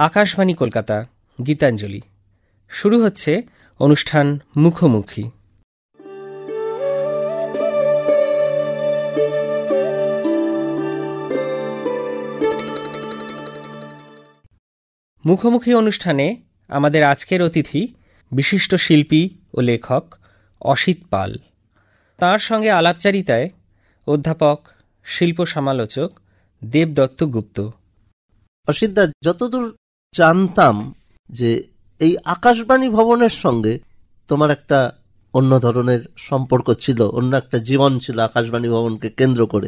আকাশবাণী কলকাতা, গীতাঞ্জলি। শুরু হচ্ছে অনুষ্ঠান মুখোমুখি। মুখোমুখি অনুষ্ঠানে আমাদের আজকের অতিথি বিশিষ্ট শিল্পী ও লেখক অসিত পাল। তাঁর সঙ্গে আলাপচারিতায় অধ্যাপক, শিল্প সমালোচক দেবদত্ত গুপ্ত। অসিতদা, যতদূর জানতাম যে এই আকাশবাণী ভবনের সঙ্গে তোমার একটা অন্য ধরনের সম্পর্ক ছিল, অন্য একটা জীবন ছিল আকাশবাণী ভবনকে কেন্দ্র করে।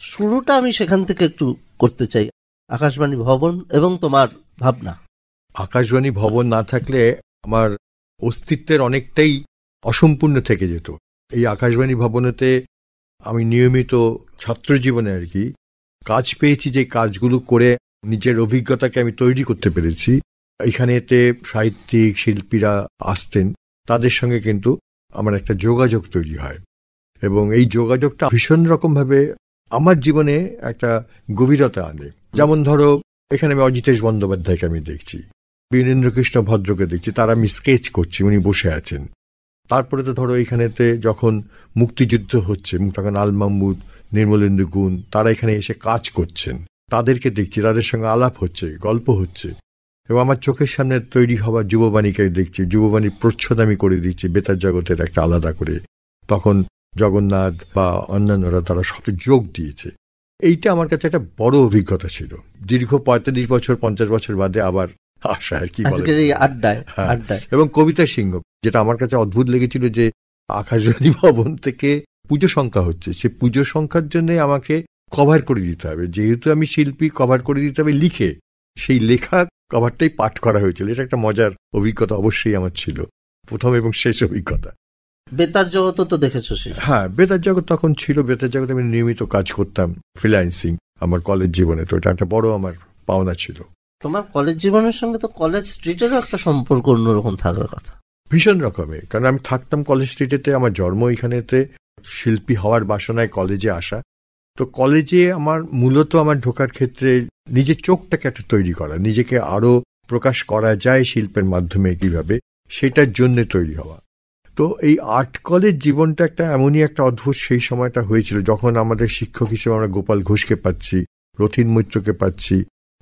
শুরুটা আমি সেখান থেকে একটু করতে চাই, আকাশবাণী ভবন এবং তোমার ভাবনা। আকাশবাণী ভবন না থাকলে আমার অস্তিত্বের অনেকটাই অসম্পূর্ণ থেকে যেত। এই আকাশবাণী ভবনেতে আমি নিয়মিত ছাত্র জীবনে আর কি কাজ পেয়েছি, যে কাজগুলো করে নিজের অভিজ্ঞতাকে আমি তৈরি করতে পেরেছি। এখানেতে সাহিত্যিক শিল্পীরা আসতেন, তাদের সঙ্গে কিন্তু আমার একটা যোগাযোগ তৈরি হয় এবং এই যোগাযোগটা ভীষণ রকমভাবে আমার জীবনে একটা গভীরতা আনে। যেমন ধরো, এখানে আমি অজিতেশ বন্দ্যোপাধ্যায়কে আমি দেখছি, বীরেন্দ্রকৃষ্ণ ভদ্রকে দেখছি, তারা আমি স্কেচ করছি, উনি বসে আছেন। তারপরে তো ধরো এখানেতে যখন মুক্তিযুদ্ধ হচ্ছে, তখন আল মাহমুদ, নির্মলেন্দু গুণ, তারা এখানে এসে কাজ করছেন, তাদেরকে দেখছি, তাদের সঙ্গে আলাপ হচ্ছে, গল্প হচ্ছে। এবং আমার চোখের সামনে তৈরি হওয়া যুববাণীকে দেখছি, যুববাণীর প্রচ্ছদ আমি করে দিচ্ছি বেতার জগতের একটা আলাদা করে। তখন জগন্নাথ বা অন্যান্যরা তারা সব যোগ দিয়েছে। এইটা আমার কাছে একটা বড় অভিজ্ঞতা ছিল। দীর্ঘ 45 বছর 50 বছর বাদে আবার আসা আর কি আড্ডায়। এবং কবিতা সিংহ, যেটা আমার কাছে অদ্ভুত লেগেছিল, যে আকাশবাণী ভবন থেকে পুজো সংখ্যা হচ্ছে, সে পুজো সংখ্যার জন্য আমাকে কভার করে দিতে হবে, যেহেতু আমি শিল্পী, কভার করে দিতে হবে লিখে। সেই লেখা কভারটাই পাঠ করা হয়েছিল। এটা একটা মজার অভিজ্ঞতা অবশ্যই আমার ছিল, প্রথম এবং শেষ অভিজ্ঞতা। বেতার জগৎ তো দেখেছো? হ্যাঁ, বেতার জগৎ তখন ছিল। বেতার জগতে আমি নিয়মিত কাজ করতাম, ফ্রিল্যান্সিং, আমার কলেজ জীবনে। তো এটা একটা বড় আমার পাওনা ছিল। তোমার কলেজ জীবনের সঙ্গে তো কলেজ স্ট্রিটেরও একটা সম্পর্ক অন্যরকম থাকার কথা। ভীষণ রকমের, কারণ আমি থাকতাম কলেজ স্ট্রিটেতে, আমার জন্ম এখানেতে, শিল্পী হওয়ার বাসনায় কলেজে আসা। তো কলেজে আমার মূলত আমার ঢোকার ক্ষেত্রে নিজের চোখটাকে একটা তৈরি করা, নিজেকে আরো প্রকাশ করা যায় শিল্পের মাধ্যমে কিভাবে, সেটার জন্য তৈরি হওয়া। তো এই আর্ট কলেজ জীবনটা একটা এমনই একটা অদ্ভুত সেই সময়টা হয়েছিল, যখন আমাদের শিক্ষক হিসেবে আমরা গোপাল ঘোষকে পাচ্ছি, রথীন মৈত্রকে পাচ্ছি,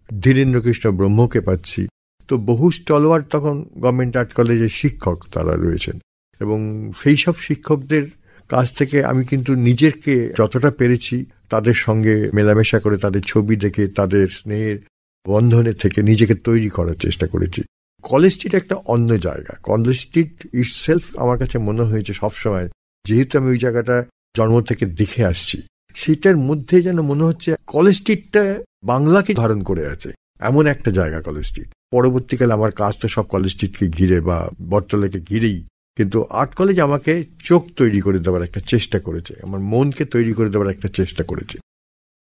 ধীরেন্দ্রকৃষ্ণ ব্রহ্মকে পাচ্ছি। তো বহু স্টলওয়ার তখন গভর্নমেন্ট আর্ট কলেজের শিক্ষক তারা রয়েছেন, এবং সেই সব শিক্ষকদের কাছ থেকে আমি কিন্তু নিজেকে যতটা পেরেছি তাদের সঙ্গে মেলামেশা করে, তাদের ছবি দেখে, তাদের স্নেহের বন্ধনে থেকে নিজেকে তৈরি করার চেষ্টা করেছি। কলেজ স্ট্রিট একটা অন্য জায়গা। কলেজ স্ট্রিট ইটসেলফ আমার কাছে মনে হয়েছে সবসময়, যেহেতু আমি ওই জায়গাটা জন্ম থেকে দেখে আসছি, সেটার মধ্যে যেন মনে হচ্ছে কলেজ স্ট্রিটটা বাংলাকে ধারণ করে আছে, এমন একটা জায়গা কলেজ স্ট্রিট। পরবর্তীকালে আমার কাজ তো সব কলেজ স্ট্রিটকে ঘিরে বা বটতলাকে ঘিরেই, কিন্তু আর্ট কলেজ আমাকে চোখ তৈরি করে দেওয়ার একটা চেষ্টা করেছে, আমার মনকে তৈরি করে দেওয়ার একটা চেষ্টা করেছে।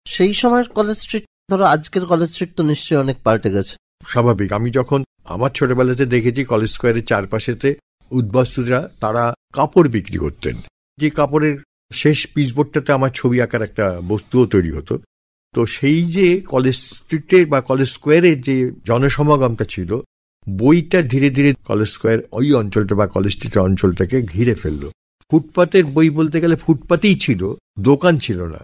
সেই সময়ের কলেজ স্ট্রিট, ধরো আজকের কলেজ স্ট্রিট তো নিশ্চয়ই অনেক পাল্টে গেছে। স্বাভাবিক। আমি যখন আমার ছোটবেলাতে দেখেছি কলেজ স্কোয়ারের চারপাশেতে উদ্বাস্তুরা তারা কাপড় বিক্রি করতেন, যে কাপড়ের শেষ পিসবোর্ডটাতে আমার ছবি আঁকার একটা বস্তুও তৈরি হতো। তো সেই যে কলেজ স্ট্রিটের বা কলেজ স্কোয়ারের যে জনসমাগমটা ছিল, বইটা ধীরে ধীরে কলেজ স্কোয়ার ওই অঞ্চলটা বা কলেজ স্ট্রিটের অঞ্চলটাকে ঘিরে ফেললো। ফুটপাতের বই বলতে গেলে ফুটপাতেই ছিল, দোকান ছিল না।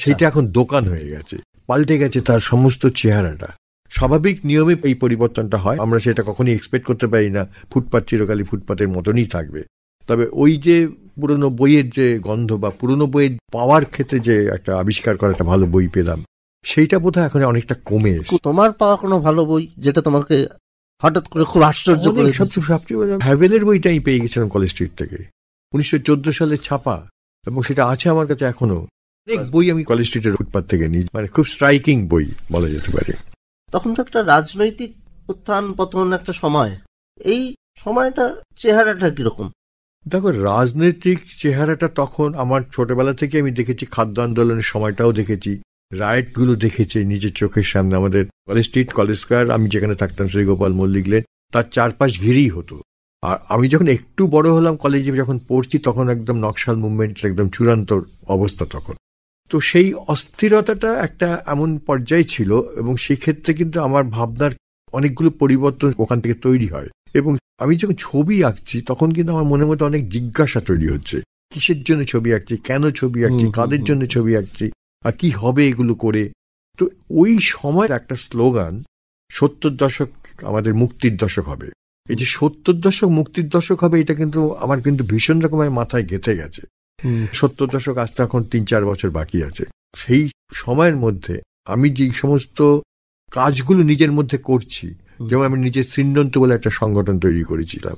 সেটা এখন দোকান হয়ে গেছে, পাল্টে গেছে তার সমস্ত চেহারাটা। স্বাভাবিক নিয়মে এই পরিবর্তনটা হয়, আমরা সেটা কখনই এক্সপেক্ট করতে পারি না ফুটপাত চিরকালই ফুটপাতের মতনই থাকবে। তবে ওই যে পুরনো বইয়ের যে গন্ধ বা পুরনো বইয়ের পাওয়ার ক্ষেত্রে যে একটা আবিষ্কার করা একটা ভালো বই পেলাম, সেইটা বোধহয় এখন অনেকটা কমে এসেছে। তোমার পাওয়া কোনো ভালো বই যেটা তোমাকে হঠাৎ করে খুব আশ্চর্য করে? সবচেয়ে হ্যাভেলের বইটা আমি পেয়ে গেছিলাম কলেজ স্ট্রিট থেকে, 1914 সালে ছাপা, এবং সেটা আছে আমার কাছে এখনো। অনেক বই আমি কলেজ স্ট্রিটের ফুটপাত থেকে নিই, মানে খুব স্ট্রাইকিং বই বলা যেতে পারে। তখন তো একটা রাজনৈতিক উত্থান পতন একটা সময়, এই সময়টা চেহারাটা কিরকম? দেখো, রাজনৈতিক চেহারাটা তখন আমার ছোটবেলা থেকে আমি দেখেছি, খাদ্য আন্দোলনের সময়টাও দেখেছি, রাইটগুলো দেখেছি নিজের চোখের সামনে। আমাদের কলেজ স্ট্রিট, কলেজ স্কোয়ার, আমি যেখানে থাকতাম শ্রীগোপাল মল্লিক লেন, তার চারপাশ ঘিরেই হতো। আর আমি যখন একটু বড় হলাম, কলেজে যখন পড়ছি, তখন একদম নকশাল মুভমেন্টের একদম চূড়ান্ত অবস্থা তখন। তো সেই অস্থিরতাটা একটা এমন পর্যায়ে ছিল, এবং সেই ক্ষেত্রে কিন্তু আমার ভাবনার অনেকগুলো পরিবর্তন ওখান থেকে তৈরি হয়। এবং আমি যখন ছবি আঁকছি তখন কিন্তু আমার মনের মধ্যে অনেক জিজ্ঞাসা তৈরি হচ্ছে, কিসের জন্য ছবি আঁকছি, কেন ছবি আঁকছি, কাদের জন্য ছবি আঁকছি, আর কি হবে এগুলো করে। তো ওই সময়ের একটা স্লোগান, 70 দশক আমাদের মুক্তির দশক হবে। এই যে 70 দশক মুক্তির দশক হবে, এটা কিন্তু আমার কিন্তু ভীষণ রকমের মাথায় গেঁথে গেছে। 70 দশক আসতে এখন 3-4 বছর বাকি আছে। সেই সময়ের মধ্যে আমি যে সমস্ত কাজগুলো নিজের মধ্যে করছি, যেমন আমি নিজে শ্রীনন্তু বলে একটা সংগঠন তৈরি করেছিলাম।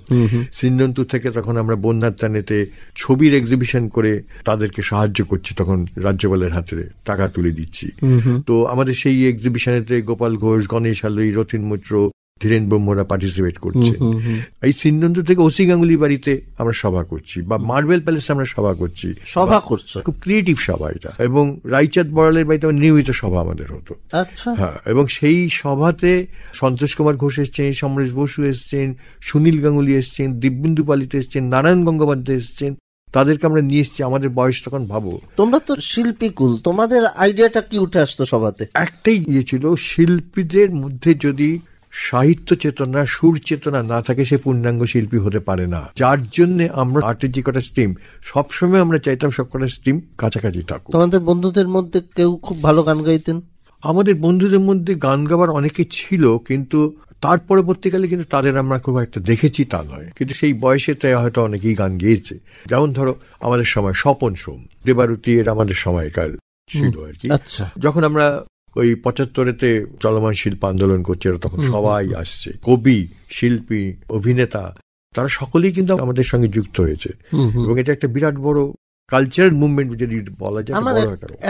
শ্রীনন্তু থেকে তখন আমরা বন্যার ত্রাণেতে ছবির এক্সিবিশন করে তাদেরকে সাহায্য করছি, তখন রাজ্যপালের হাতে টাকা তুলে দিচ্ছি। তো আমাদের সেই এক্সিবিশনেতে গোপাল ঘোষ, গণেশ আলোই, রতিন মৈত্র, ধীরেন ব্রহ্মরা পার্টিসিপেট করছে। এই শ্রীনন্তু থেকে ওসি গাঙ্গুলি বাড়িতে আমরা সভা করছি, বা মার্বেল প্যালেসে আমরা সভা করছি। সভা করছো? খুব ক্রিয়েটিভ সভা এটা। এবং রাইচাঁদ বড়ালের বাড়িতে নিয়মিত সভা আমাদের হতো। আচ্ছা। হ্যাঁ, এবং সেই সভাতে সন্তোষ কুমার ঘোষ এসছেন, সমরেশ বসু এসছেন, সুনীল গাঙ্গুলি এসছেন, দিব্যেন্দু পালিত এসছেন, নারায়ণ গঙ্গোপাধ্যায় এসছেন। তাদেরকে আমরা নিয়ে এসছি। আমাদের বয়স তখন, ভাবো, তোমরা তো শিল্পীকুল, তোমাদের আইডিয়াটা কি উঠে আসতো সভাতে? একটাই ছিল, শিল্পীদের মধ্যে যদি সাহিত্য চেতনা, সুর চেতনা না থাকে, সে পূর্ণাঙ্গ শিল্পী হতে পারে না। যার জন্য আমরা আর্টের যে কটা স্ট্রিম, সবসময় আমরা চাইতাম সব কটা স্ট্রিম কাছাকাছি থাকুক। তোমাদের বন্ধুদের মধ্যে কেউ খুব ভালো গান গাইতেন? আমাদের বন্ধুদের মধ্যে গান গাওয়ার অনেকে ছিল, কিন্তু তার পরবর্তীকালে কিন্তু তাদের আমরা খুব একটা দেখেছি তা নয়, কিন্তু সেই বয়সেতে হয়তো অনেকেই গান গেয়েছে। যেমন ধরো আমাদের সময় স্বপন সোম, দেবারতী, এর আমাদের সময়কার ছিল আর কি। আচ্ছা। যখন আমরা ওই 75-এতে চলমান শিল্প আন্দোলন করছে, তখন সবাই আসছে, কবি, শিল্পী, অভিনেতা, তারা সকলেই কিন্তু আমাদের সঙ্গে যুক্ত হয়েছে। এবং এটা একটা বিরাট বড় কালচারাল মুভমেন্ট যদি বলা যায়। আমার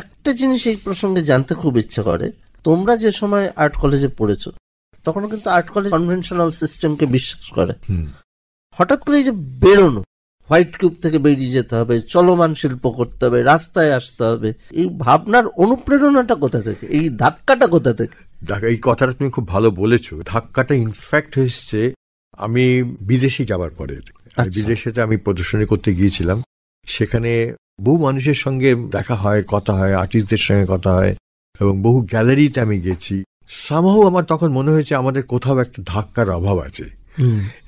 একটা জিনিস এই প্রসঙ্গে জানতে খুব ইচ্ছা করে, তোমরা যে সময় আর্ট কলেজে পড়েছো তখন কিন্তু আর্ট কলেজ কনভেনশনাল সিস্টেমকে বিশ্বাস করে। হঠাৎ করে এই যে বেরোনো, হোয়াইট কিউব থেকে বেরিয়ে যেতে হবে, চলমান শিল্প করতে হবে, রাস্তায় আসতে হবে, এই ভাবনার অনুপ্রেরণাটা কোথা থেকে, এই ধাক্কাটা কোথা থেকে? এই কথাটা তুমি খুব ভালো বলেছো। ধাক্কাটা ইনফ্যাক্ট হয়েছে আমি বিদেশে যাবার পরে। বিদেশেতে আমি প্রদর্শনী করতে গিয়েছিলাম, সেখানে বহু মানুষের সঙ্গে দেখা হয়, কথা হয়, আর্টিস্টদের সঙ্গে কথা হয়, এবং বহু গ্যালারিতে আমি গেছি। সামহাউ আমার তখন মনে হয়েছে আমাদের কোথাও একটা ধাক্কার অভাব আছে।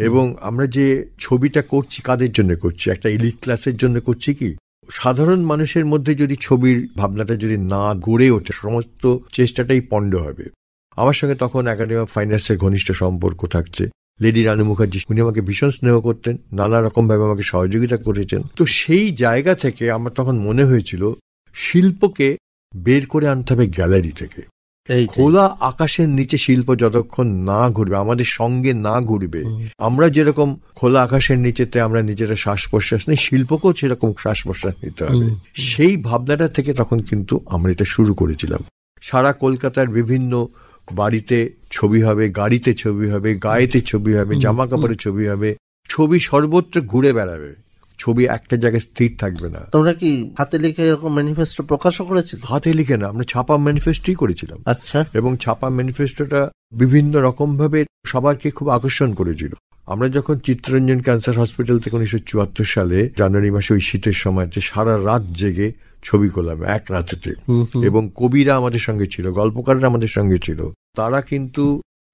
এবং আমরা যে ছবিটা করছি, কাদের জন্য করছি? একটা এলিট ক্লাসের জন্য করছি কি? সাধারণ মানুষের মধ্যে যদি ছবির ভাবনাটা যদি না গড়ে ওঠে, সমস্ত চেষ্টাটাই পণ্ড হবে। আমার সঙ্গে তখন একাডেমি অফ ফাইন আর্টসের ঘনিষ্ঠ সম্পর্ক থাকছে। লেডি রানু মুখার্জি, উনি আমাকে ভীষণ স্নেহ করতেন, নানা রকম ভাবে আমাকে সহযোগিতা করেছেন। তো সেই জায়গা থেকে আমার তখন মনে হয়েছিল শিল্পকে বের করে আনতে হবে গ্যালারি থেকে। খোলা আকাশের নিচে শিল্প যতক্ষণ না ঘুরবে, আমাদের সঙ্গে না ঘুরবে, আমরা যেরকম খোলা আকাশের নিচেতে আমরা নিজেরা শ্বাস প্রশ্বাস নিই, শিল্পকেও সেরকম শ্বাস প্রশ্বাস নিতে হবে। সেই ভাবনাটা থেকে তখন কিন্তু আমরা এটা শুরু করেছিলাম। সারা কলকাতার বিভিন্ন বাড়িতে ছবি হবে, গাড়িতে ছবি হবে, গায়েতে ছবি হবে, জামা কাপড়ে ছবি হবে, ছবি সর্বত্র ঘুরে বেড়াবে, ছবি একটা জায়গায় স্থির থাকবে না। তোমরা কি হাতে লিখে এরকম ম্যানিফেস্টো প্রকাশও করেছিল? হাতে লিখে না, আমরা ছাপা ম্যানিফেস্টোই করেছিলাম। আচ্ছা। এবং ছাপা ম্যানিফেস্টোটা বিভিন্ন রকম ভাবে সবাইকে খুব আকর্ষণ করেছিল। আমরা যখন চিত্তরঞ্জন ক্যান্সার হসপিটাল থেকে 1974 সালে জানুয়ারি মাসে ওই শীতের সময়তে সারা রাত জেগে ছবি করলাম, এক রাতেতে। এবং কবিরা আমাদের সঙ্গে ছিল, গল্পকাররা আমাদের সঙ্গে ছিল, তারা কিন্তু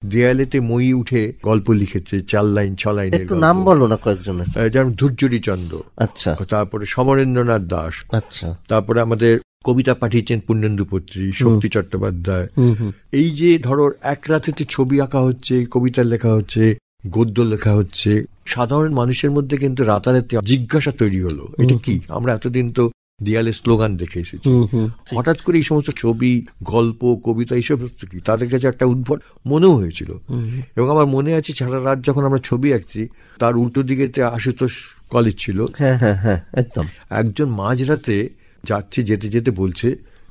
দেয়ালেতে মই উঠে গল্প লিখেছে, 4 লাইন 6 লাইনের। একটু নাম বলো না কয়েকজনের। যেমন ধূর্যরি চন্দ্র, আচ্ছা, তারপরে সমরেন্দ্রনাথ দাস, আচ্ছা, তারপরে আমাদের কবিতা পাঠিয়েছেন পূর্ণেন্দু পত্রী, শক্তি চট্টোপাধ্যায়। এই যে ধরো এক রাতেতে ছবি আঁকা হচ্ছে, কবিতা লেখা হচ্ছে, গদ্য লেখা হচ্ছে, সাধারণ মানুষের মধ্যে কিন্তু রাতারাতি জিজ্ঞাসা তৈরি হলো, এটা কি? আমরা এতদিন তো দেয়ালে স্লোগান দেখে এসেছি, হঠাৎ করে এই সমস্ত ছবি, গল্প, কবিতা, এই সমস্ত কি তাদের কাছে একটা উদ্ভট মনেও হয়েছিল। এবং আমার মনে আছে সারা রাত যখন আমরা ছবি আঁকছি, তার উল্টো দিকে আশুতোষ কলেজ ছিল, একদম একজন মাঝরাতে যাচ্ছে, যেতে যেতে বলছে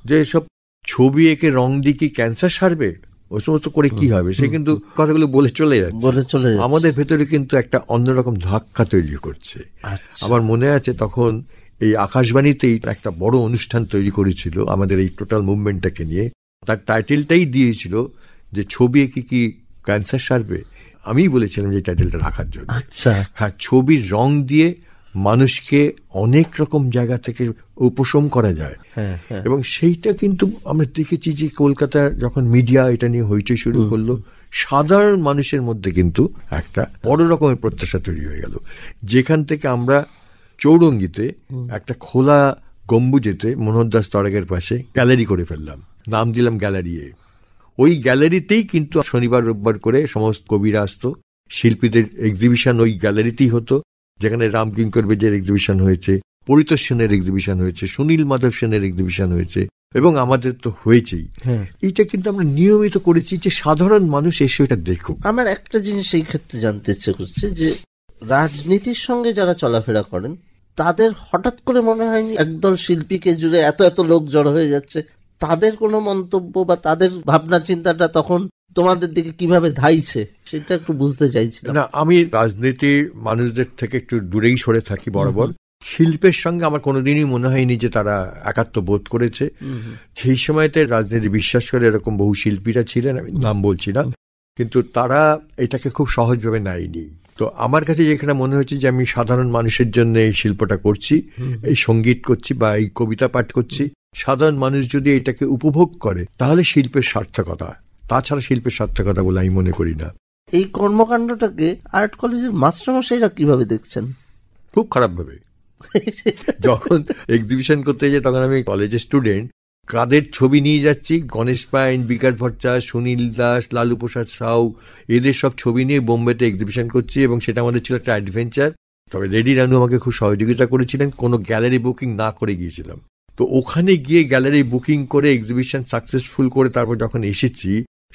যে সব ছবি এঁকে রং দিয়ে কি ক্যান্সার সারবে, ওই সমস্ত করে কি হবে? সে কিন্তু কথাগুলো বলে চলে যাচ্ছে। আমাদের ভেতরে কিন্তু একটা অন্যরকম ধাক্কা তৈরি করছে। আমার মনে আছে তখন এই আকাশবাণীতেই একটা বড় অনুষ্ঠান তৈরি করেছিল আমাদের এই টোটাল মুভমেন্টটাকে নিয়ে। তার টাইটেলটাই দিয়েছিল যে ছবি এঁকে কি ক্যান্সার সারবে। আমি বলেছিলাম যে টাইটেলটা রাখার জন্য। আচ্ছা, হ্যাঁ, ছবির রং দিয়ে মানুষকে অনেক রকম জায়গা থেকে উপশম করা যায়। এবং সেইটা কিন্তু আমরা দেখেছি যে কলকাতার যখন মিডিয়া এটা নিয়ে হইচই শুরু করলো, সাধারণ মানুষের মধ্যে কিন্তু একটা বড় রকমের প্রত্যাশা তৈরি হয়ে গেল, যেখান থেকে আমরা চৌরঙ্গিতে একটা খোলা গম্বুজেতে মনোহর দাস তরগের পাশে গ্যালারি করে ফেললাম, নাম দিলাম গ্যালারি এ। ওই গ্যালারিতেই কিন্তু শনিবার রোববার করে সমস্ত কবিরা আসতো, শিল্পীদের এক্সিবিশন ওই গ্যালারিতেই হতো, যেখানে রামকিঙ্কর বেজের এক্সিবিশন হয়েছে, পরিতোষ সেনের এক্সিবিশন হয়েছে, সুনীল মাধব সেনের এক্সিবিশন হয়েছে, এবং আমাদের তো হয়েছেই। এইটা কিন্তু আমরা নিয়মিত করেছি যে সাধারণ মানুষ এসে এটা দেখুক। আমার একটা জিনিস এই ক্ষেত্রে জানতে ইচ্ছে করছে যে রাজনীতির সঙ্গে যারা চলাফেরা করেন তাদের হঠাৎ করে মনে হয়নি একদল শিল্পীকে জুড়ে এত এত লোক জড়ো হয়ে যাচ্ছে, তাদের কোনো মন্তব্য বা তাদের ভাবনা চিন্তাটা তখন তোমাদের দিকে কিভাবে ধাইছে সেটা একটু বুঝতে চাইছিলাম। না, আমি রাজনীতির মানুষদের থেকে একটু দূরেই সরে থাকি বরাবর। শিল্পের সঙ্গে আমার কোনোদিনই মনে হয়নি যে তারা একাত্ম বোধ করেছে। সেই সময়তে রাজনীতি বিশ্বাস করে এরকম বহু শিল্পীরা ছিলেন, আমি নাম বলছি না, কিন্তু তারা এটাকে খুব সহজভাবে নেয়নি। তো আমার কাছে যেখানে মনে হচ্ছে যে আমি সাধারণ মানুষের জন্য এই শিল্পটা করছি, এই সঙ্গীত করছি বা এই কবিতা পাঠ করছি, সাধারণ মানুষ যদি এটাকে উপভোগ করে তাহলে শিল্পের সার্থকতা, তাছাড়া শিল্পের সার্থকতা বলে আমি মনে করি না। এই কর্মকাণ্ডটাকে আর্ট কলেজের মাস্টারমশাইরা কিভাবে দেখছেন? খুব খারাপ ভাবে। যখন এক্সিবিশন করতে যাই তখন আমি কলেজের স্টুডেন্ট, কাদের ছবি নিয়ে যাচ্ছি, গণেশ পাইন, বিকাশ ভট্টাচার্য, সুনীল দাস, লালু প্রসাদ সাউ, এদের সব ছবি নিয়ে বোম্বেতে এক্সিবিশন করছি, এবং সেটা আমাদের ছিল একটা অ্যাডভেঞ্চার। তবে রেডি রানু আমাকে খুব সহযোগিতা করেছিলেন, কোনো গ্যালারি বুকিং না করে গিয়েছিলাম। তো ওখানে গিয়ে গ্যালারি বুকিং করে এক্সিবিশন সাকসেসফুল করে তারপর যখন এসেছি,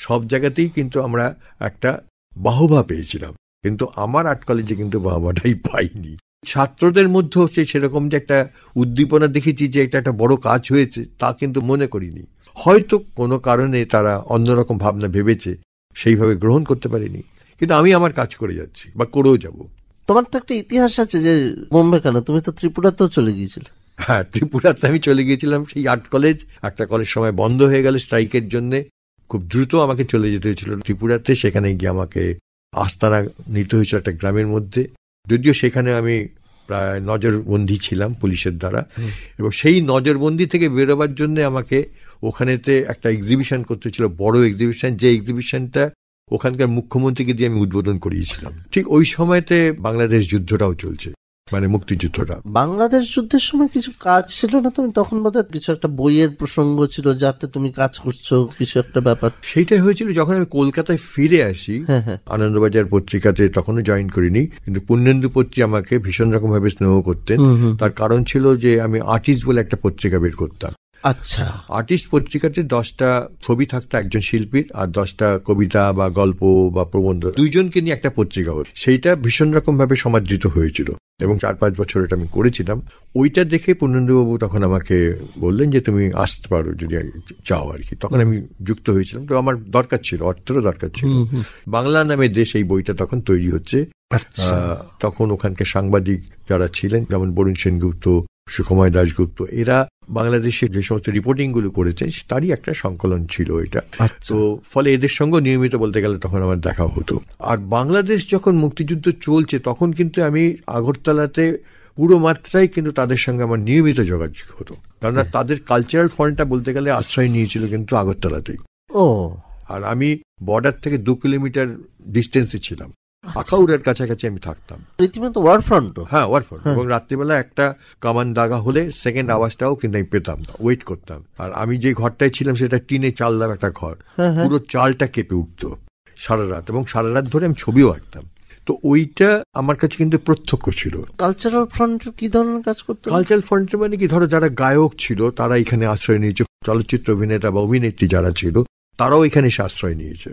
সব জায়গাতেই কিন্তু আমরা একটা বাহবা পেয়েছিলাম, কিন্তু আমার আর্ট কলেজে কিন্তু বাহবাটাই পাইনি। ছাত্রদের মধ্যেও সেরকম যে একটা উদ্দীপনা দেখেছি যে এটা একটা বড় কাজ হয়েছে, তা কিন্তু মনে করিনি। হয়তো কোনো কারণে তারা অন্যরকম ভাবনা ভেবেছে, সেইভাবে গ্রহণ করতে পারিনি, কিন্তু আমি আমার কাজ করে যাচ্ছি বা করেও যাব। তোমার তো একটা ইতিহাস আছে যে বোম্বে কেন, তুমি তো ত্রিপুরাতেও চলে গিয়েছিলে। হ্যাঁ, ত্রিপুরাতে আমি চলে গিয়েছিলাম। সেই আর্ট কলেজ, একটা কলেজ সময় বন্ধ হয়ে গেল স্ট্রাইকের জন্য, খুব দ্রুত আমাকে চলে যেতে হয়েছিল ত্রিপুরাতে। সেখানে গিয়ে আমাকে আস্তানা নিতে হয়েছিল একটা গ্রামের মধ্যে, যদিও সেখানে আমি প্রায় নজরবন্দি ছিলাম পুলিশের দ্বারা, এবং সেই নজরবন্দি থেকে বেরোবার জন্য আমাকে ওখানেতে একটা এক্সিবিশন করতে ছিল, বড় এক্সিবিশন, যে এক্সিবিশনটা ওখানকার মুখ্যমন্ত্রীকে দিয়ে আমি উদ্বোধন করিয়েছিলাম। ঠিক ওই সময়তে বাংলাদেশ যুদ্ধটাও চলছে, মানে মুক্তিযুদ্ধটা। বাংলাদেশ যুদ্ধের সময় কিছু কাজ ছিল না তুমি তখন? বোধহয় কিছু একটা বইয়ের প্রসঙ্গ ছিল যাতে তুমি কাজ করছো, কিছু একটা ব্যাপার। সেইটাই হয়েছিল যখন আমি কলকাতায় ফিরে আসি। আনন্দবাজার পত্রিকাতে তখনও জয়েন করিনি, কিন্তু পূর্ণেন্দু পত্রী আমাকে ভীষণ রকম ভাবে স্নেহ করতেন। তার কারণ ছিল যে আমি আর্টিস্ট বলে একটা পত্রিকা বের করতাম। আচ্ছা, আর্টিস্ট পত্রিকাতে 10টা ছবি থাকতো একজন শিল্পীর, আর 10টা কবিতা বা গল্প বা প্রবন্ধ, দুইজনকে নিয়ে একটা পত্রিকা হতো। সেইটা ভীষণ রকম ভাবে সমাদৃত হয়েছিল, এবং 4-5 বছর এটা আমি করেছিলাম। ওইটা দেখে পূর্ণেন্দুবাবু তখন আমাকে বললেন যে তুমি আসতে পারো যদি চাও আর কি। তখন আমি যুক্ত হয়েছিলাম। তো আমার দরকার ছিল, অর্থেরও দরকার ছিল। বাংলা নামে দেশ, এই বইটা তখন তৈরি হচ্ছে। তখন ওখানকার সাংবাদিক যারা ছিলেন, যেমন বরুণ সেনগুপ্ত, সুখময় দাশগুপ্ত, এরা বাংলাদেশে যে সমস্ত রিপোর্টিং গুলো করেছেন তারই একটা সংকলন ছিল এটা। তো ফলে এদের সঙ্গে নিয়মিত বলতে গেলে তখন আমার দেখা হতো। আর বাংলাদেশ যখন মুক্তিযুদ্ধ চলছে তখন কিন্তু আমি আগরতলাতে পুরো মাত্রায় কিন্তু তাদের সঙ্গে আমার নিয়মিত যোগাযোগ হতো, কারণ তাদের কালচারাল ফ্রন্টটা বলতে গেলে আশ্রয় নিয়েছিল কিন্তু আগরতলাতেই। আর আমি বর্ডার থেকে 2 কিলোমিটার ডিস্টেন্সে ছিলাম, আখাউড়ের কাছাকাছি আমি থাকতাম। রীতিমতো ওয়ার ফ্রন্ট। হ্যাঁ, ওয়ার ফ্রন্ট। এবং রাত্রিবেলা একটা কামান দাগা হলে সেকেন্ড আওয়াজটাও কিন্তু আমি পেতাম, ওয়েট করতাম। আর আমি যে ঘরটায় ছিলাম সেটা টিনে চাল দেওয়া একটা ঘর, পুরো চালটা কেঁপে উঠতো সারা রাত, এবং সারা রাত ধরে আমি ছবিও আঁকতাম। তো ওইটা আমার কাছে কিন্তু প্রত্যক্ষ ছিল। কালচারাল ফ্রন্ট কি ধরনের কাজ করতো? কালচারাল ফ্রন্ট মানে কি, ধরো যারা গায়ক ছিল তারা এখানে আশ্রয় নিয়েছে, চলচ্চিত্র অভিনেতা বা অভিনেত্রী যারা ছিল তারাও এখানে এসে আশ্রয় নিয়েছে,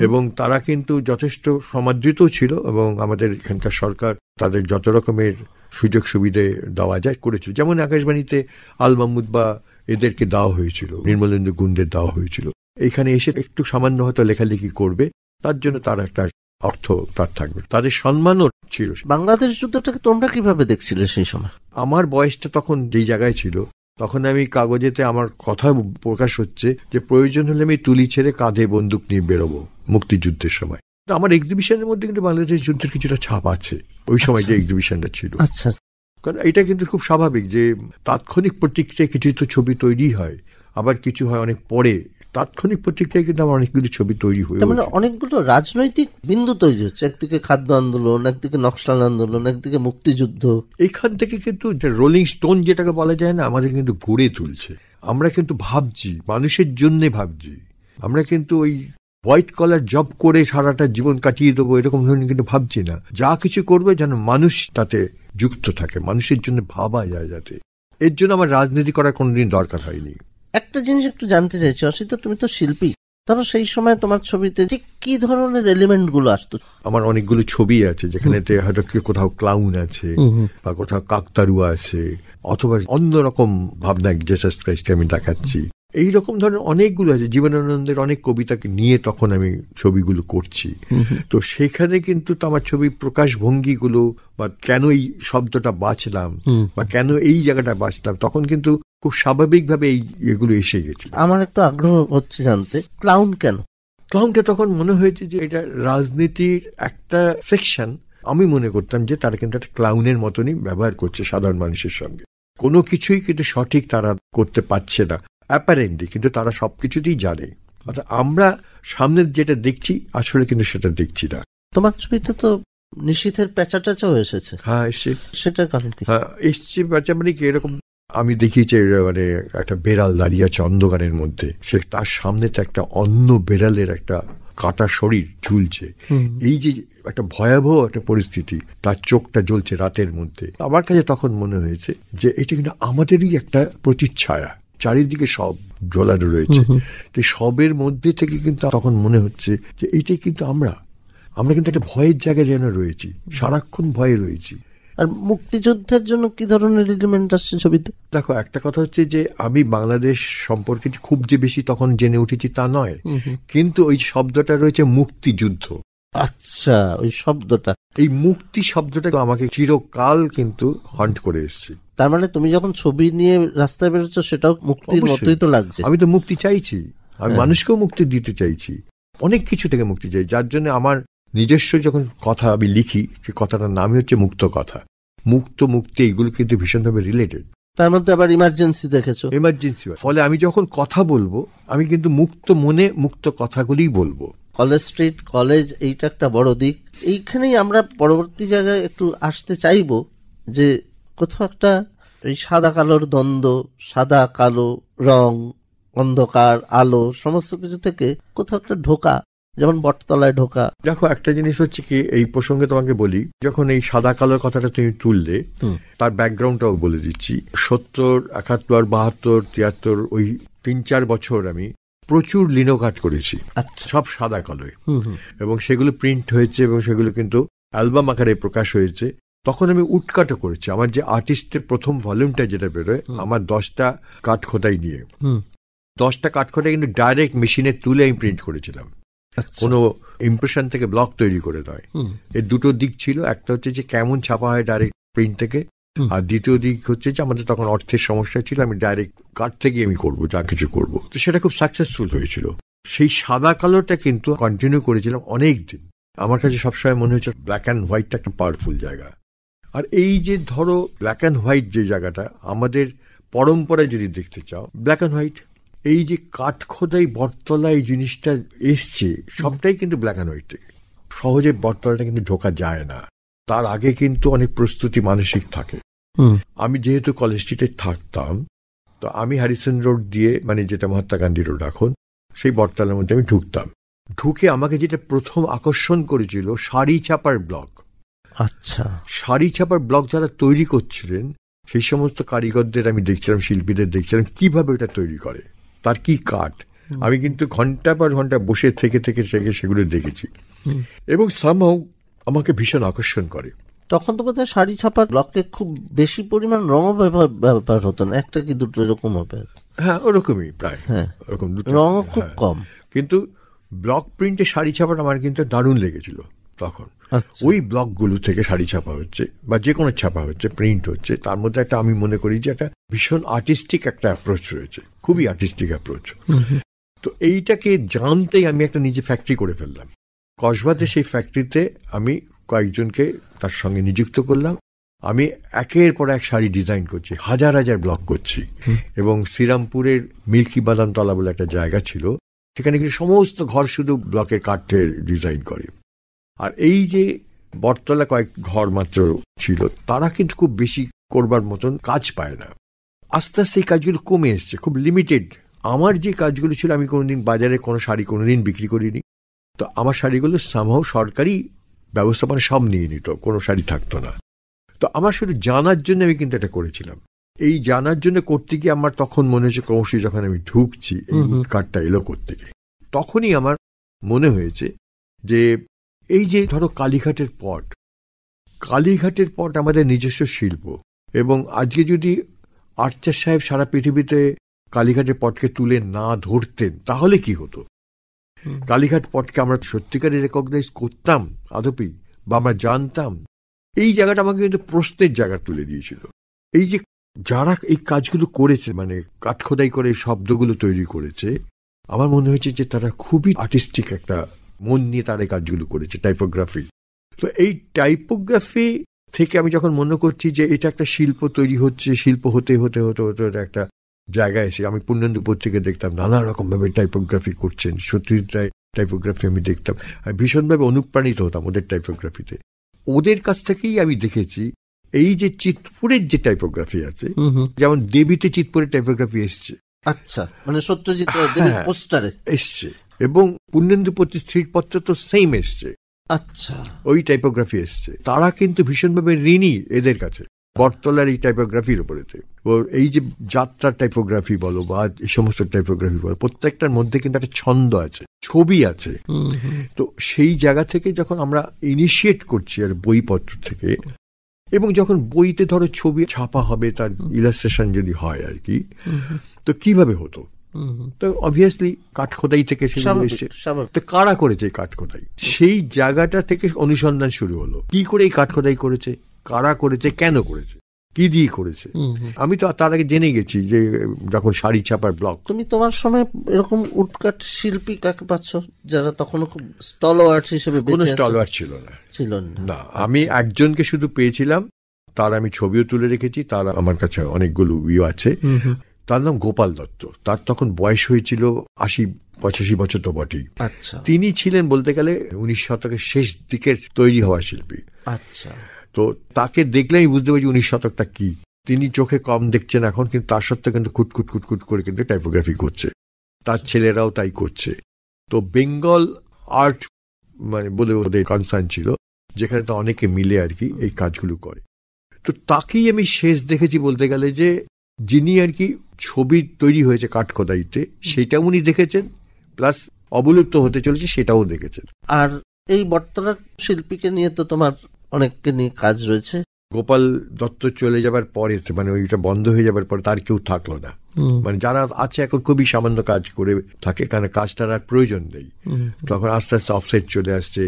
এবং তারা কিন্তু যথেষ্ট সমাদৃত ছিল, এবং আমাদের এখানকার সরকার তাদের যত রকমের সুযোগ সুবিধে দেওয়া যায় করেছিল। যেমন আকাশবাণীতে আল মাহমুদ বা এদেরকে দেওয়া হয়েছিল, নির্মলেন্দু গুণদের দেওয়া হয়েছিল। এখানে এসে একটু সামান্য হয়তো লেখালেখি করবে, তার জন্য তার একটা অর্থ তার থাকবে, তাদের সম্মানও ছিল। বাংলাদেশ যুদ্ধটাকে তোমরা কিভাবে দেখছিলে সেই সময়? আমার বয়সটা তখন যেই জায়গায় ছিল, তখন আমি কাগজেতে আমার কথা প্রকাশ হচ্ছে যে প্রয়োজন হলে আমি তুলি ছেড়ে কাঁধে বন্দুক নিয়ে বেরোবো মুক্তিযুদ্ধের সময়। তো আমার এক্সিবিশনের মধ্যে কিন্তু বাংলাদেশ যুদ্ধের কিছুটা ছাপ আছে ওই সময় যে এক্সিবিশনটা ছিল। আচ্ছা, কারণ এটা কিন্তু খুব স্বাভাবিক যে তাৎক্ষণিক প্রতিক্রিয়ায় কিছু তো ছবি তৈরি হয়, আবার কিছু হয় অনেক পরে তাৎক্ষণিক প্রতিক্রিয়ায় কিন্তু আমার অনেকগুলি ছবি তৈরি হয়ে মানে অনেকগুলো রাজনৈতিক বিন্দু তৈরি হচ্ছে, একদিকে খাদ্য আন্দোলন, একদিকে নকশাল আন্দোলন, একদিকে মুক্তিযুদ্ধ। এখান থেকে কিন্তু রোলিং স্টোন যেটাকে বলা যায় না, আমাদের কিন্তু গড়ে তুলছে। আমরা কিন্তু ভাবছি, মানুষের জন্য ভাবছি। আমরা কিন্তু ওই হোয়াইট কলার জব করে সারাটা জীবন কাটিয়ে দেবো এরকম ধরনের কিন্তু ভাবছি না। যা কিছু করবে যেন মানুষ তাতে যুক্ত থাকে, মানুষের জন্য ভাবা যায় যাতে। এর জন্য আমার রাজনীতি করার কোনোদিন দরকার হয়নি। একটা জিনিস একটু জানতে চাইছি অসিত, তুমি তো শিল্পী, ধরো সেই সময় তোমার ছবিতে ঠিক কি ধরনের এলিমেন্ট গুলো আসতো? আমার অনেকগুলো ছবি আছে যেখানে হয়তো কোথাও ক্লাউন আছে বা কোথাও কাকতারুয়া আছে, অথবা অন্যরকম ভাবনা জেসাস ক্রাইস্টকে আমি দেখাচ্ছি। এইরকম ধরনের অনেকগুলো আছে। জীবনানন্দের অনেক কবিতাকে নিয়ে তখন আমি ছবিগুলো করছি। তো সেখানে কিন্তু তো আমার ছবি প্রকাশভঙ্গিগুলো বা কেন এই শব্দটা বাঁচলাম বা কেন এই জায়গাটা বাঁচলাম, তখন কিন্তু খুব স্বাভাবিকভাবে এগুলো এসে গেছে। আমার একটু আগ্রহ হচ্ছে জানতে, ক্লাউন কেন? ক্লাউনটা তখন মনে হয়েছে যে এটা রাজনীতির একটা সেকশন। আমি মনে করতাম যে তারা কিন্তু একটা ক্লাউনের মতনই ব্যবহার করছে সাধারণ মানুষের সঙ্গে। কোনো কিছুই কিন্তু সঠিক তারা করতে পারছে না অ্যাপারেন্টলি, কিন্তু তারা সবকিছুতেই জানে। অর্থাৎ আমরা সামনে যেটা দেখছি আসলে কিন্তু সেটা দেখছি না। তোমার ছবিতে তো নিশীথের পেঁচা টেচাও এসেছে। হ্যাঁ, এসছে। সেটার কারণ কি? হ্যাঁ, এসছে পেঁচা মানে কি, এরকম আমি দেখিয়েছি মানে একটা বেড়াল দাঁড়িয়ে আছে অন্ধকারের মধ্যে, সে তার সামনে তো একটা অন্য বেড়ালের একটা কাটা শরীর ঝুলছে। এই যে একটা ভয়াবহ একটা পরিস্থিতি, তার চোখটা জ্বলছে রাতের মধ্যে। আমার কাছে তখন মনে হয়েছে যে এটা কিন্তু আমাদেরই একটা প্রতিচ্ছায়া, চারিদিকে সব ঝোলানো রয়েছে। তো সবের মধ্যে থেকে কিন্তু তখন মনে হচ্ছে যে এইটাই কিন্তু আমরা কিন্তু একটা ভয়ের জায়গায় যেন রয়েছি, সারাক্ষণ ভয়ে রয়েছি। আর মুক্তিযুদ্ধের জন্য কি ধরনের এলিমেন্ট আসছে ছবিতে? দেখো, একটা কথা হচ্ছে যে আমি বাংলাদেশ সম্পর্কে খুব যে বেশি তখন জেনে উঠেছি তা নয়, কিন্তু ওই শব্দটা রয়েছে মুক্তিযুদ্ধ। আচ্ছা, ওই শব্দটা, এই মুক্তি শব্দটা আমাকে চিরকাল কিন্তু হন্ট করে এসেছে। তার মানে তুমি যখন ছবি নিয়ে রাস্তায় বেরোচ্ছ সেটাও মুক্তির মতোই তো লাগছে। আমি তো মুক্তি চাইছি, আমি মানুষকেও মুক্তি দিতে চাইছি, অনেক কিছু থেকে মুক্তি চাই। যার জন্য আমার নিজস্ব যখন কথা আমি লিখি, সে কথাটার নামই হচ্ছে মুক্ত কথা। মুক্তি এইগুলো কিন্তু ভীষণভাবে রিলেটেড। তার মধ্যে আবার ইমার্জেন্সি দেখেছো। ইমার্জেন্সি, ফলে আমি যখন কথা বলবো আমি কিন্তু মুক্ত মনে মুক্ত কথাগুলি বলবো। কলেজ স্ট্রিট, কলেজ, এইটা একটা বড় দিক। এইখানেই আমরা পরবর্তী জায়গায় একটু আসতে চাইবো যে কোথাও একটা এই সাদা কালোর দ্বন্দ্ব, সাদা কালো রং, অন্ধকার আলো, সমস্ত কিছু থেকে কোথাও একটা ঢোকা, যেমন বটতলায় ঢোকা। দেখো, একটা জিনিস হচ্ছে কি, এই প্রসঙ্গে তোমাকে বলি, যখন এই সাদা কালোর কথাটা তুমি তুললে, তার ব্যাকগ্রাউন্ডটাও বলে দিচ্ছি। 70, 71, 72, 73 ওই 3-4 বছর আমি প্রচুর লিনোকাট করেছি। আচ্ছা, সব সাদা কালোয়, এবং সেগুলো প্রিন্ট হয়েছে এবং সেগুলো কিন্তু অ্যালবাম আকারে প্রকাশ হয়েছে। তখন আমি উটকাটও করেছি। আমার যে আর্টিস্টের প্রথম ভলিউমটা যেটা বেরোয়, আমার 10টা কাঠখোদাই নিয়ে, 10টা কাঠখোদাই কিন্তু ডাইরেক্ট মেশিনে তুলে আমি প্রিন্ট করেছিলাম, কোনো ইমপ্রেশন থেকে ব্লক তৈরি করে নয়। এর দুটো দিক ছিল, একটা হচ্ছে যে কেমন ছাপা হয় ডাইরেক্ট প্রিন্ট থেকে, আর দ্বিতীয় দিক হচ্ছে যে আমাদের তখন অর্থের সমস্যা ছিল, আমি ডাইরেক্ট কাঠ থেকে আমি করবো যা কিছু করবো। তো সেটা খুব সাকসেসফুল হয়েছিল। সেই সাদা কালোটা কিন্তু কন্টিনিউ করেছিলাম অনেক দিন। আমার কাছে সবসময় মনে হচ্ছে ব্ল্যাক অ্যান্ড হোয়াইটটা একটা পাওয়ারফুল জায়গা। আর এই যে ধরো ব্ল্যাক অ্যান্ড হোয়াইট যে জায়গাটা, আমাদের পরম্পরায় যদি দেখতে চাও, ব্ল্যাক অ্যান্ড হোয়াইট, এই যে কাঠখোদাই বটতলা এই জিনিসটা এসছে, সবটাই কিন্তু ব্ল্যাক অ্যান্ড হোয়াইট থেকে। সহজে বটতলাটা কিন্তু ঢোকা যায় না, তার আগে কিন্তু অনেক প্রস্তুতি মানসিক থাকে। আমি যেহেতু কলেজ স্ট্রিটে থাকতাম, তো আমি হ্যারিসন রোড দিয়ে, মানে যেটা মহাত্মা গান্ধী রোড এখন, সেই বটতলার মধ্যে আমি ঢুকতাম। ঢুকে আমাকে যেটা প্রথম আকর্ষণ করেছিল, শাড়ি ছাপার ব্লক। আচ্ছা, শাড়ি ছাপার ব্লক যারা তৈরি করছিলেন, সেই সমস্ত কারিগরদের আমি দেখছিলাম, শিল্পীদের দেখছিলাম কিভাবে এটা তৈরি করে, তার কি কাঠ। আমি কিন্তু ঘন্টা পর ঘন্টা বসে থেকে সেগুলো দেখেছি, এবং সামহাউ আমাকে ভীষণ আকর্ষণ করে। তখন তো বোধহয় শাড়ি ছাপার ব্লকে খুব বেশি পরিমাণ রং ব্যবহার হতো না, একটা কি দুটো এরকম হবে। হ্যাঁ, ওরকমই প্রায়, ওরকম রং খুব কম। কিন্তু ব্লক প্রিন্টে শাড়ি ছাপাটা আমার কিন্তু দারুণ লেগেছিল তখন। ওই ব্লকগুলো থেকে শাড়ি ছাপা হচ্ছে বা যে কোনো ছাপা হচ্ছে, প্রিন্ট হচ্ছে, তার মধ্যে একটা আমি মনে করি যে একটা ভীষণ আর্টিস্টিক একটা অ্যাপ্রোচ রয়েছে, খুবই আর্টিস্টিক অ্যাপ্রোচ। তো এইটাকে জানতেই আমি একটা নিজে ফ্যাক্টরি করে ফেললাম কসবাতে। সেই ফ্যাক্টরিতে আমি কয়েকজনকে তার সঙ্গে নিযুক্ত করলাম, আমি একের পর এক শাড়ি ডিজাইন করছি, হাজার হাজার ব্লক করছি। এবং শ্রীরামপুরের মিল্কি বাদাম তলা বলে একটা জায়গা ছিল, সেখানে কিন্তু সমস্ত ঘর শুধু ব্লকের কাঠের ডিজাইন করে। আর এই যে বটতলা কয়েক ঘর মাত্র ছিল, তারা কিন্তু খুব বেশি করবার মতন কাজ পায় না। আস্তে আস্তে এই কাজগুলো কমে এসছে, খুব লিমিটেড। আমার যে কাজগুলো ছিল, আমি কোনোদিন বাজারে কোনো শাড়ি কোনোদিন বিক্রি করিনি। তো আমার শাড়িগুলো সামহাও সরকারি ব্যবস্থাপনা সব নিয়ে নিত, কোনো শাড়ি থাকতো না। তো আমার শুধু জানার জন্য আমি কিন্তু এটা করেছিলাম। এই জানার জন্য করতে গিয়ে আমার তখন মনে হয়েছে, ক্রমশ যখন আমি ঢুকছি এই কার্ডটা এলো করতে গিয়ে, তখনই আমার মনে হয়েছে যে এই যে ধরো কালীঘাটের পট আমাদের নিজস্ব শিল্প। এবং আজকে যদি আর্চার সাহেব সারা পৃথিবীতে কালীঘাটের পটকে তুলে না ধরতেন, তাহলে কি হতো? কালীঘাট পটকে আমরা সত্যিকারে রেকগনাইজ করতাম আদপি, বা আমরা জানতাম? এই জায়গাটা আমাকে কিন্তু প্রশ্নের জায়গা তুলে দিয়েছিল। এই যে যারা এই কাজগুলো করেছে, মানে কাঠখোদাই করে শব্দগুলো তৈরি করেছে, আমার মনে হয়েছে যে তারা খুবই আর্টিস্টিক একটা মন নিয়ে তারা এই কাজগুলো করেছে, টাইপোগ্রাফি। তো এই টাইপোগ্রাফি থেকে আমি যখন মনে করছি যে এটা একটা শিল্প তৈরি হচ্ছে, শিল্প হতে হতে হতে হতে একটা জায়গায় এসে, আমি পূর্ণেন্দু পত্রিকা দেখতাম নানা রকম ভাবে টাইপোগ্রাফি করছেন, সত্যজিৎ রায় টাইপোগ্রাফি আমি দেখতাম, আমি ভীষণভাবে অনুপ্রাণিত হতাম ওদের টাইপোগ্রাফিতে। ওদের কাছ থেকেই আমি দেখেছি এই যে চিৎপুরের যে টাইপোগ্রাফি আছে, যেমন দেবীতে চিৎপুরের টাইপোগ্রাফি এসছে। আচ্ছা, মানে সত্যজিৎ রায় পোস্টারে এসছে, এবং পূর্ণেন্দু পত্রিকার স্থিরপত্র তো সেম এসছে। আচ্ছা, ওই টাইপোগ্রাফি এসছে। তারা কিন্তু ভীষণভাবে ঋণী এদের কাছে, বটতলার এই টাইপোগ্রাফির উপরেতে। এই যে যাত্রার টাইপোগ্রাফি বলো বা এই সমস্ত টাইপোগ্রাফি বলো, প্রত্যেকটার মধ্যে কিন্তু একটা ছন্দ আছে, ছবি আছে। তো সেই জায়গা থেকে যখন আমরা ইনিশিয়েট করছি আর বইপত্র থেকে, এবং যখন বইতে ধরো ছবি ছাপা হবে, তার ইলাস্ট্রেশন যদি হয় আর কি, তো কিভাবে হতো? তো অবভিয়াসলি কাঠখোদাই থেকে সেগুলো এসছে। তো কারা করেছে এই কাঠখোদাই? সেই জায়গাটা থেকে অনুসন্ধান শুরু হলো, কি করে এই কাঠখোদাই করেছে, কারা করেছে, কেন করেছে, কি দিয়ে করেছে। আমি তো তার আগে জেনে গেছি যে যখন শাড়ি ছাপার ব্লক। তুমি তোমার সময় এরকম উটকাট শিল্পী কাকে পাচ্ছ যারা তখন খুব স্টলওয়ার্ড হিসেবে? কোনো স্টলওয়ার্ড ছিল না। আমি একজনকে শুধু পেয়েছিলাম, তার আমি ছবিও তুলে রেখেছি, তার আমার কাছে অনেকগুলো ভিউ আছে। তার নাম গোপাল দত্ত। তার তখন বয়স হয়েছিল 80-85 বছর তো বটেই। আচ্ছা, তিনি ছিলেন বলতে গেলে 19 শতকের শেষ দিকের তৈরি হওয়া শিল্পী। আচ্ছা, তো তাকে দেখলে আমি বুঝতে পারছি 19 শতকটা কি। তিনি চোখে কম দেখছেন এখন, কিন্তু তার সত্ত্বেও কিন্তু খুটখুট করে কিন্তু টাইপোগ্রাফি করছে, তার ছেলেরাও তাই করছে। তো বেঙ্গল আর্ট মানে বলে ওদের কনসার্ন ছিল, যেখানে তো অনেকে মিলে আর কি এই কাজগুলো করে। তো তাকেই আমি শেষ দেখেছি বলতে গেলে, যে যিনি আর কি ছবি তৈরি হয়েছে কাঠখোদাইতে, সেটা উনি দেখেছেন, প্লাস অবলুপ্ত হতে চলেছে সেটাও দেখেছেন। আর এই বটতলার শিল্পীকে নিয়ে তো তোমার অনেককে নিয়ে কাজ রয়েছে। গোপাল দত্ত চলে যাবার পরে, মানে ওইটা বন্ধ হয়ে যাবার পরে তার কেউ থাকলো না। মানে যারা আছে এখন খুবই সামান্য কাজ করে থাকে, কারণ কাজটার আর প্রয়োজন নেই। তখন আস্তে আস্তে অফসেট চলে আসছে,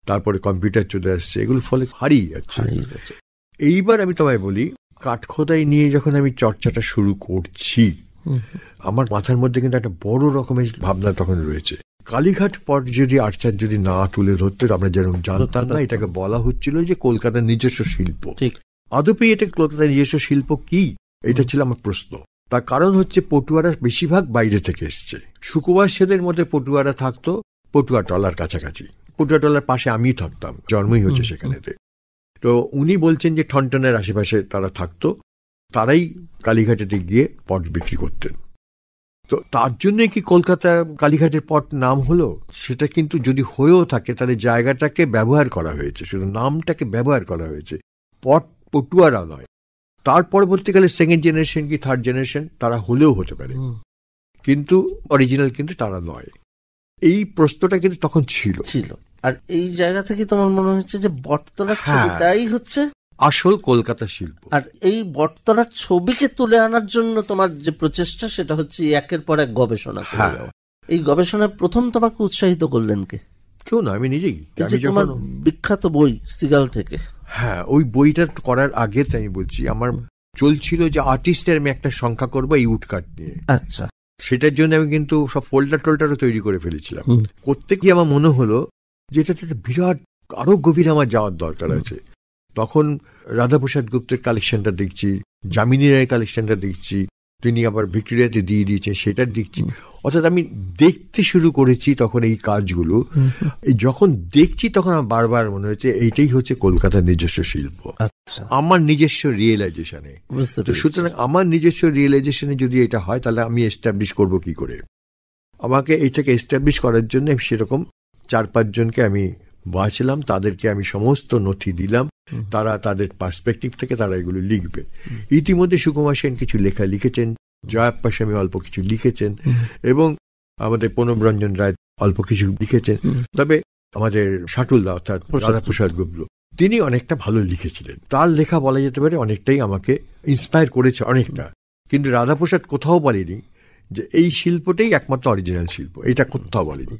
তারপরে কম্পিউটার চলে আসছে, এগুলো ফলে হারিয়ে যাচ্ছে। এইবার আমি তোমায় বলি, কাঠখোদাই নিয়ে যখন আমি চর্চাটা শুরু করছি, আমার মাথার মধ্যে কিন্তু একটা বড় রকমের ভাবনা তখন রয়েছে। কালীঘাট পট যদি আর্চার যদি না তুলে ধরতে, আমরা যেরকম জানতাম না, এটাকে বলা হচ্ছিল যে কলকাতার নিজস্ব শিল্প। ঠিক, আদপে এটা কলকাতার নিজস্ব শিল্প কি, এটা ছিল আমার প্রশ্ন। তার কারণ হচ্ছে পটুয়ারা বেশিরভাগ বাইরে থেকে এসছে। সুকুমার সেনের মধ্যে পটুয়ারা থাকতো পটুয়া টলার কাছাকাছি, পটুয়া টলার পাশে আমি থাকতাম, জন্মই হচ্ছে সেখানেতে। তো উনি বলছেন যে ঠনটনের আশেপাশে তারা থাকতো, তারাই কালীঘাটেতে গিয়ে পট বিক্রি করতেন। তো তার জন্য কি কলকাতা কালীঘাটের পট নাম হলো? সেটা কিন্তু যদি হয়েও থাকে, তাহলে জায়গাটাকে ব্যবহার করা হয়েছে, শুধু নামটাকে ব্যবহার করা হয়েছে, পট পটুয়ারা নয়। তার পরবর্তীকালে সেকেন্ড জেনারেশন কি থার্ড জেনারেশন তারা হলেও হতে পারে, কিন্তু অরিজিনাল কিন্তু তারা নয়। এই প্রশ্নটা কিন্তু তখন ছিল। আর এই জায়গা থেকে তোমার মনে হচ্ছে যে বটতলার ছবিটাই হচ্ছে আসল কলকাতা শিল্প। আর এই বটতলার ছবিকে তুলে আনার জন্য তোমার যে প্রচেষ্টা, সেটা হচ্ছে একের পর এক গবেষণা করে যাওয়া। এই গবেষণায় প্রথম তোমাকে উৎসাহিত করলেন কে? কেউ না, আমি নিজেই। তোমার বিখ্যাত বই সিগাল থেকে, হ্যাঁ, ওই বইটা করার আগে আমি বলছি, আমার চলছিল যে আর্টিস্টের আমি একটা সংখ্যা করবো এই উডকাট নিয়ে। আচ্ছা, সেটার জন্য আমি কিন্তু সব ফোল্ডার টোল্ডারও তৈরি করে ফেলেছিলাম। করতে গিয়ে আমার মনে হলো যে এটা একটা বিরাট, আরো গভীর আমার যাওয়ার দরকার আছে। তখন রাধাপ্রসাদ গুপ্তের কালেকশনটা দেখছি, যামিনী রায়ের কালেকশনটা দেখছি, তিনি আবার ভিক্টোরিয়াতে দিয়ে দিয়েছেন সেটা দেখছি। অর্থাৎ আমি দেখতে শুরু করেছি তখন এই কাজগুলো। যখন দেখছি তখন আমার বারবার মনে হচ্ছে এইটাই হচ্ছে কলকাতার নিজস্ব শিল্প, আমার নিজস্ব রিয়েলাইজেশনে। সুতরাং আমার নিজস্ব রিয়েলাইজেশনে যদি এটা হয় তাহলে আমি এস্টাবলিশ করব কি করে। আমাকে এইটাকে এস্টাবলিশ করার জন্য সেরকম 4-5 জনকে আমি বাঁচলাম, তাদেরকে আমি সমস্ত নথি দিলাম, তারা তাদের পার্সপেক্টিভ থেকে তারা এগুলো লিখবে। ইতিমধ্যে সুকুমার সেন কিছু লেখা লিখেছেন, জয়াপ্পা স্বামী অল্প কিছু লিখেছেন, এবং আমাদের প্রণব রঞ্জন রায় অল্প কিছু লিখেছেন। তবে আমাদের শাটুলদা অর্থাৎ রাধাপ্রসাদ গুপ্ত তিনি অনেকটা ভালো লিখেছিলেন, তার লেখা বলা যেতে পারে অনেকটাই আমাকে ইন্সপায়ার করেছে অনেকটা। কিন্তু রাধাপ্রসাদ কোথাও বলেনি যে এই শিল্পটাই একমাত্র অরিজিনাল শিল্প, এটা কোথাও বলেনি।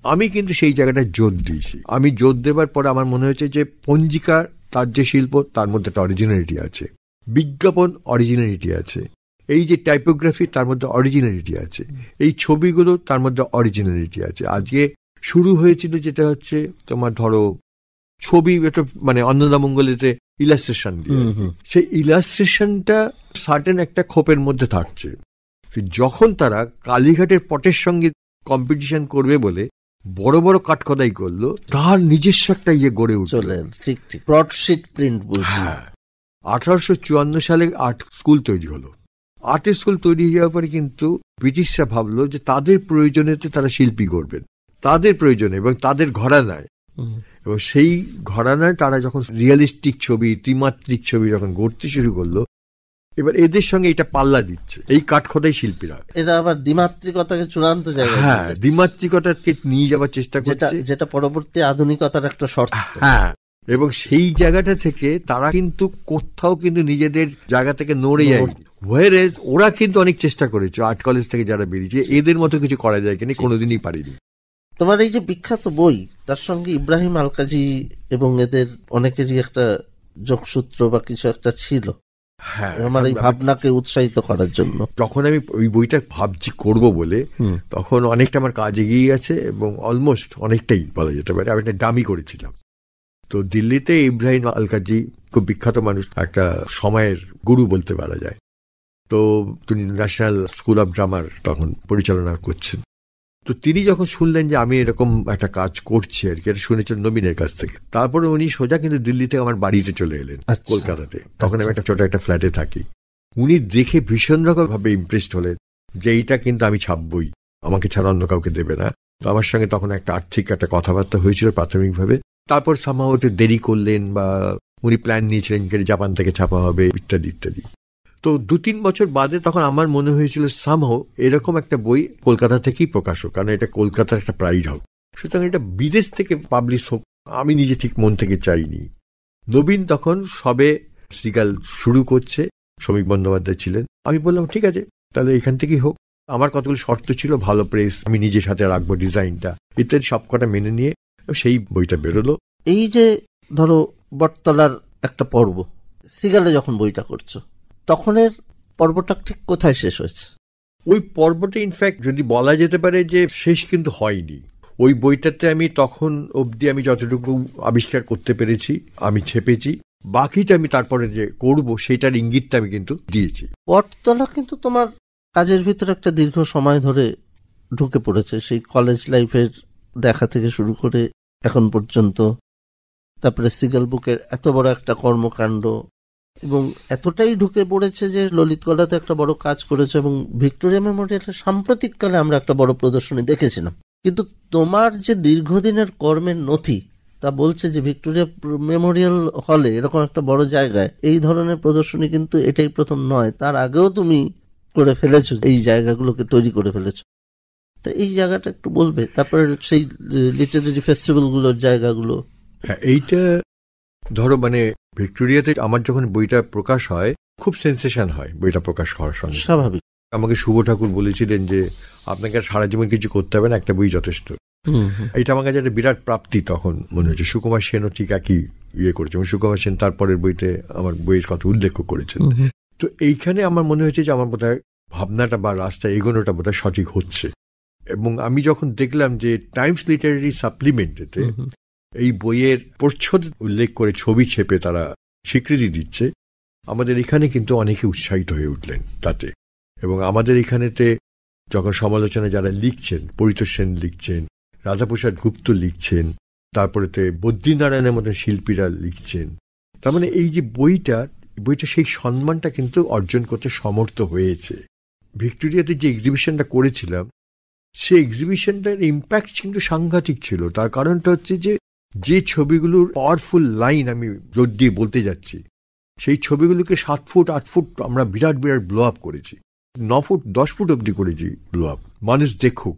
আমি কিন্তু সেই জায়গাটা জোর দিয়েছি। আমি জোর দেবার পরে আমার মনে হয়েছে যে পঞ্জিকা তার যে শিল্প তার মধ্যে একটা অরিজিনালিটি আছে, বিজ্ঞাপন অরিজিনালিটি আছে, এই যে টাইপোগ্রাফি তার মধ্যে অরিজিনালিটি আছে, এই ছবিগুলো তার মধ্যে অরিজিনালিটি আছে। আজকে শুরু হয়েছিল যেটা হচ্ছে তোমার ধরো ছবি, এটা মানে অন্নদামঙ্গলেতে ইলাস্ট্রেশন দিয়ে, সেই ইলাস্ট্রেশনটা সার্টেন একটা খোপের মধ্যে থাকছে। যখন তারা কালীঘাটের পটের সঙ্গে কম্পিটিশন করবে বলে বড় বড় কাঠখোদাই করলো, তার নিজস্ব একটা ইয়ে গড়ে উঠলো। ঠিক ঠিক ব্রডশিট প্রিন্ট। হ্যাঁ, 1854 সালে আর্ট স্কুল তৈরি হলো। আর্টের স্কুল তৈরি হয়ে যাওয়ার পরে কিন্তু ব্রিটিশরা ভাবলো যে তাদের প্রয়োজনে তারা শিল্পী করবেন, তাদের প্রয়োজনে এবং তাদের ঘরানায়। এবং সেই ঘরানায় তারা যখন রিয়েলিস্টিক ছবি, ত্রিমাত্রিক ছবি যখন গড়তে শুরু করলো, এবার এদের সঙ্গে এটা পাল্লা দিচ্ছে এই কাঠখোদাই শিল্পীরা। এরা আবার দ্বিমাত্রিকতাকে চূড়ান্ত জায়গায়, হ্যাঁ, দ্বিমাত্রিকতাকে নিয়ে যাওয়ার চেষ্টা করছে, যেটা পরবর্তী আধুনিকতার একটা শর্ত। হ্যাঁ, এবং সেই জায়গাটা থেকে তারা কিন্তু কোথাও কিন্তু নিজেদের জায়গা থেকে নড়ে যায়নি। ওয়ারেজ ওরা কিন্তু অনেক চেষ্টা করেছে, আর্ট কলেজ থেকে যারা বেরিয়েছে, এদের মতো কিছু করা যায় কিনা কোনোদিনই পারিনি। তোমার এই যে বিখ্যাত বই, তার সঙ্গে ইব্রাহিম আলকাজি এবং এদের অনেকেরই একটা যোগসূত্র বা কিছু একটা ছিল। হ্যাঁ, আমার এই ভাবনাকে উৎসাহিত করার জন্য যখন আমি ওই বইটা ভাবছি করব বলে, তখন অনেকটা আমার কাজ এগিয়ে গেছে এবং অলমোস্ট অনেকটাই বলা যেতে পারে আমি একটা ডামি করেছিলাম। তো দিল্লিতে ইব্রাহিম আলকাজি খুব বিখ্যাত মানুষ, একটা সময়ের গুরু বলতে পারা যায়। তো তিনি ন্যাশনাল স্কুল অফ ড্রামার তখন পরিচালনা করছেন। তো তিনি যখন শুনলেন যে আমি এরকম একটা কাজ করছি আর কি, এটা শুনেছেন নবীনের কাছ থেকে, তারপরে উনি সোজা কিন্তু দিল্লি থেকে আমার বাড়িতে চলে এলেন কলকাতাতে। তখন আমি একটা ছোট একটা ফ্ল্যাটে থাকি। উনি দেখে ভীষণ রকম ভাবে ইমপ্রেসড হলেন যে এইটা কিন্তু আমি ছাপবই, আমাকে ছাড়া অন্য কাউকে দেবে না। তো আমার সঙ্গে তখন একটা আর্থিক একটা কথাবার্তা হয়েছিল প্রাথমিকভাবে। তারপর সামহাও একটু দেরি করলেন, বা উনি প্ল্যান নিয়েছিলেন যে জাপান থেকে ছাপা হবে ইত্যাদি ইত্যাদি। তো 2-3 বছর বাদে তখন আমার মনে হয়েছিল সামহাও এরকম একটা বই কলকাতা থেকেই প্রকাশ হোক, কারণ এটা কলকাতার একটা প্রাইড হোক। সুতরাং এটা বিদেশ থেকে পাবলিশ হোক আমি নিজে ঠিক মন থেকে চাইনি। নবীন তখন সবে সিগাল শুরু করছে, শ্রমিক বন্দ্যোপাধ্যায় ছিলেন। আমি বললাম ঠিক আছে, তাহলে এখান থেকেই হোক। আমার কতগুলো শর্ত ছিল, ভালো প্রেস, আমি নিজের সাথে রাখবো ডিজাইনটা ইত্যাদি, সবকটা মেনে নিয়ে সেই বইটা বেরোলো। এই যে ধরো বটতলার একটা পর্ব, সিগালে যখন বইটা করছো, তখনের পর্বটা ঠিক কোথায় শেষ হয়েছে? ওই পর্বটা ইনফ্যাক্ট যদি বলা যেতে পারে যে শেষ কিন্তু হয়নি। ওই বইটাতে আমি তখন অবধি আমি যতটুকু আবিষ্কার করতে পেরেছি আমি ছেপেছি, বাকিটা আমি তারপরে যে করব সেটার ইঙ্গিতটা আমি কিন্তু দিয়েছি। বটতলা কিন্তু তোমার কাজের ভিতরে একটা দীর্ঘ সময় ধরে ঢুকে পড়েছে, সেই কলেজ লাইফের দেখা থেকে শুরু করে এখন পর্যন্ত। তারপরে সিগাল বুকের এত বড় একটা কর্মকাণ্ড, এবং এতটাই ঢুকে পড়েছে যে ললিতকলাতে একটা বড় কাজ করেছে, এবং ভিক্টোরিয়া মেমোরিয়ালে সাম্প্রতিককালে আমরা একটা বড় প্রদর্শনী দেখেছিলাম। কিন্তু তোমার যে দীর্ঘদিনের কর্মের নথি তা বলছে যে ভিক্টোরিয়া মেমোরিয়াল হলে এরকম একটা বড় জায়গায় এই ধরনের প্রদর্শনী কিন্তু এটাই প্রথম নয়, তার আগেও তুমি করে ফেলেছো, এই জায়গাগুলোকে তৈরি করে ফেলেছো। তা এই জায়গাটা একটু বলবে, তারপরে সেই লিটারেরি ফেস্টিভ্যালগুলোর জায়গাগুলো। হ্যাঁ, এইটা ধরো মানে ভিক্টোরিয়াতে আমার যখন বইটা প্রকাশ হয় খুব সেন্সেশন হয় বইটা প্রকাশ হওয়ার সঙ্গে, স্বাভাবিক। আমাকে শুভ ঠাকুর বলেছিলেন যে আপনাকে সারা জীবন কিছু করতে হবে না, একটা বই যথেষ্ট। এটা আমার কাছে একটা বিরাট প্রাপ্তি তখন মনে হচ্ছে। সুকুমার সেনও ঠিক একই ইয়ে করেছে, এবং সুকুমার সেন তারপরের বইতে আমার বইয়ের কথা উল্লেখ করেছেন। তো এইখানে আমার মনে হয়েছে যে আমার বোধহয় ভাবনাটা বা রাস্তা এগোনোটা বোধহয় সঠিক হচ্ছে। এবং আমি যখন দেখলাম যে টাইমস লিটারারি সাপ্লিমেন্টেতে এই বইয়ের প্রচ্ছদ উল্লেখ করে ছবি ছেপে তারা স্বীকৃতি দিচ্ছে, আমাদের এখানে কিন্তু অনেকে উৎসাহিত হয়ে উঠলেন তাতে। এবং আমাদের এখানেতে যখন সমালোচনা যারা লিখছেন, পরিতোষ সেন লিখছেন, রাধাপ্রসাদ গুপ্ত লিখছেন, তারপরেতে বদ্রীনারায়ণের মতন শিল্পীরা লিখছেন, তার মানে এই যে বইটা সেই সম্মানটা কিন্তু অর্জন করতে সমর্থ হয়েছে। ভিক্টোরিয়াতে যে এক্সিবিশনটা করেছিলাম, সেই এক্সিবিশনটার ইম্প্যাক্ট কিন্তু সাংঘাতিক ছিল। তার কারণটা হচ্ছে যে ছবিগুলোর পাওয়ারফুল লাইন আমি জোর দিয়ে বলতে যাচ্ছি, সেই ছবিগুলোকে 7 ফুট 8 ফুট আমরা বিরাট বিরাট ব্লো আপ করেছি, 9 ফুট 10 ফুট অব্দি করেছি ব্লো আপ। মানুষ দেখুক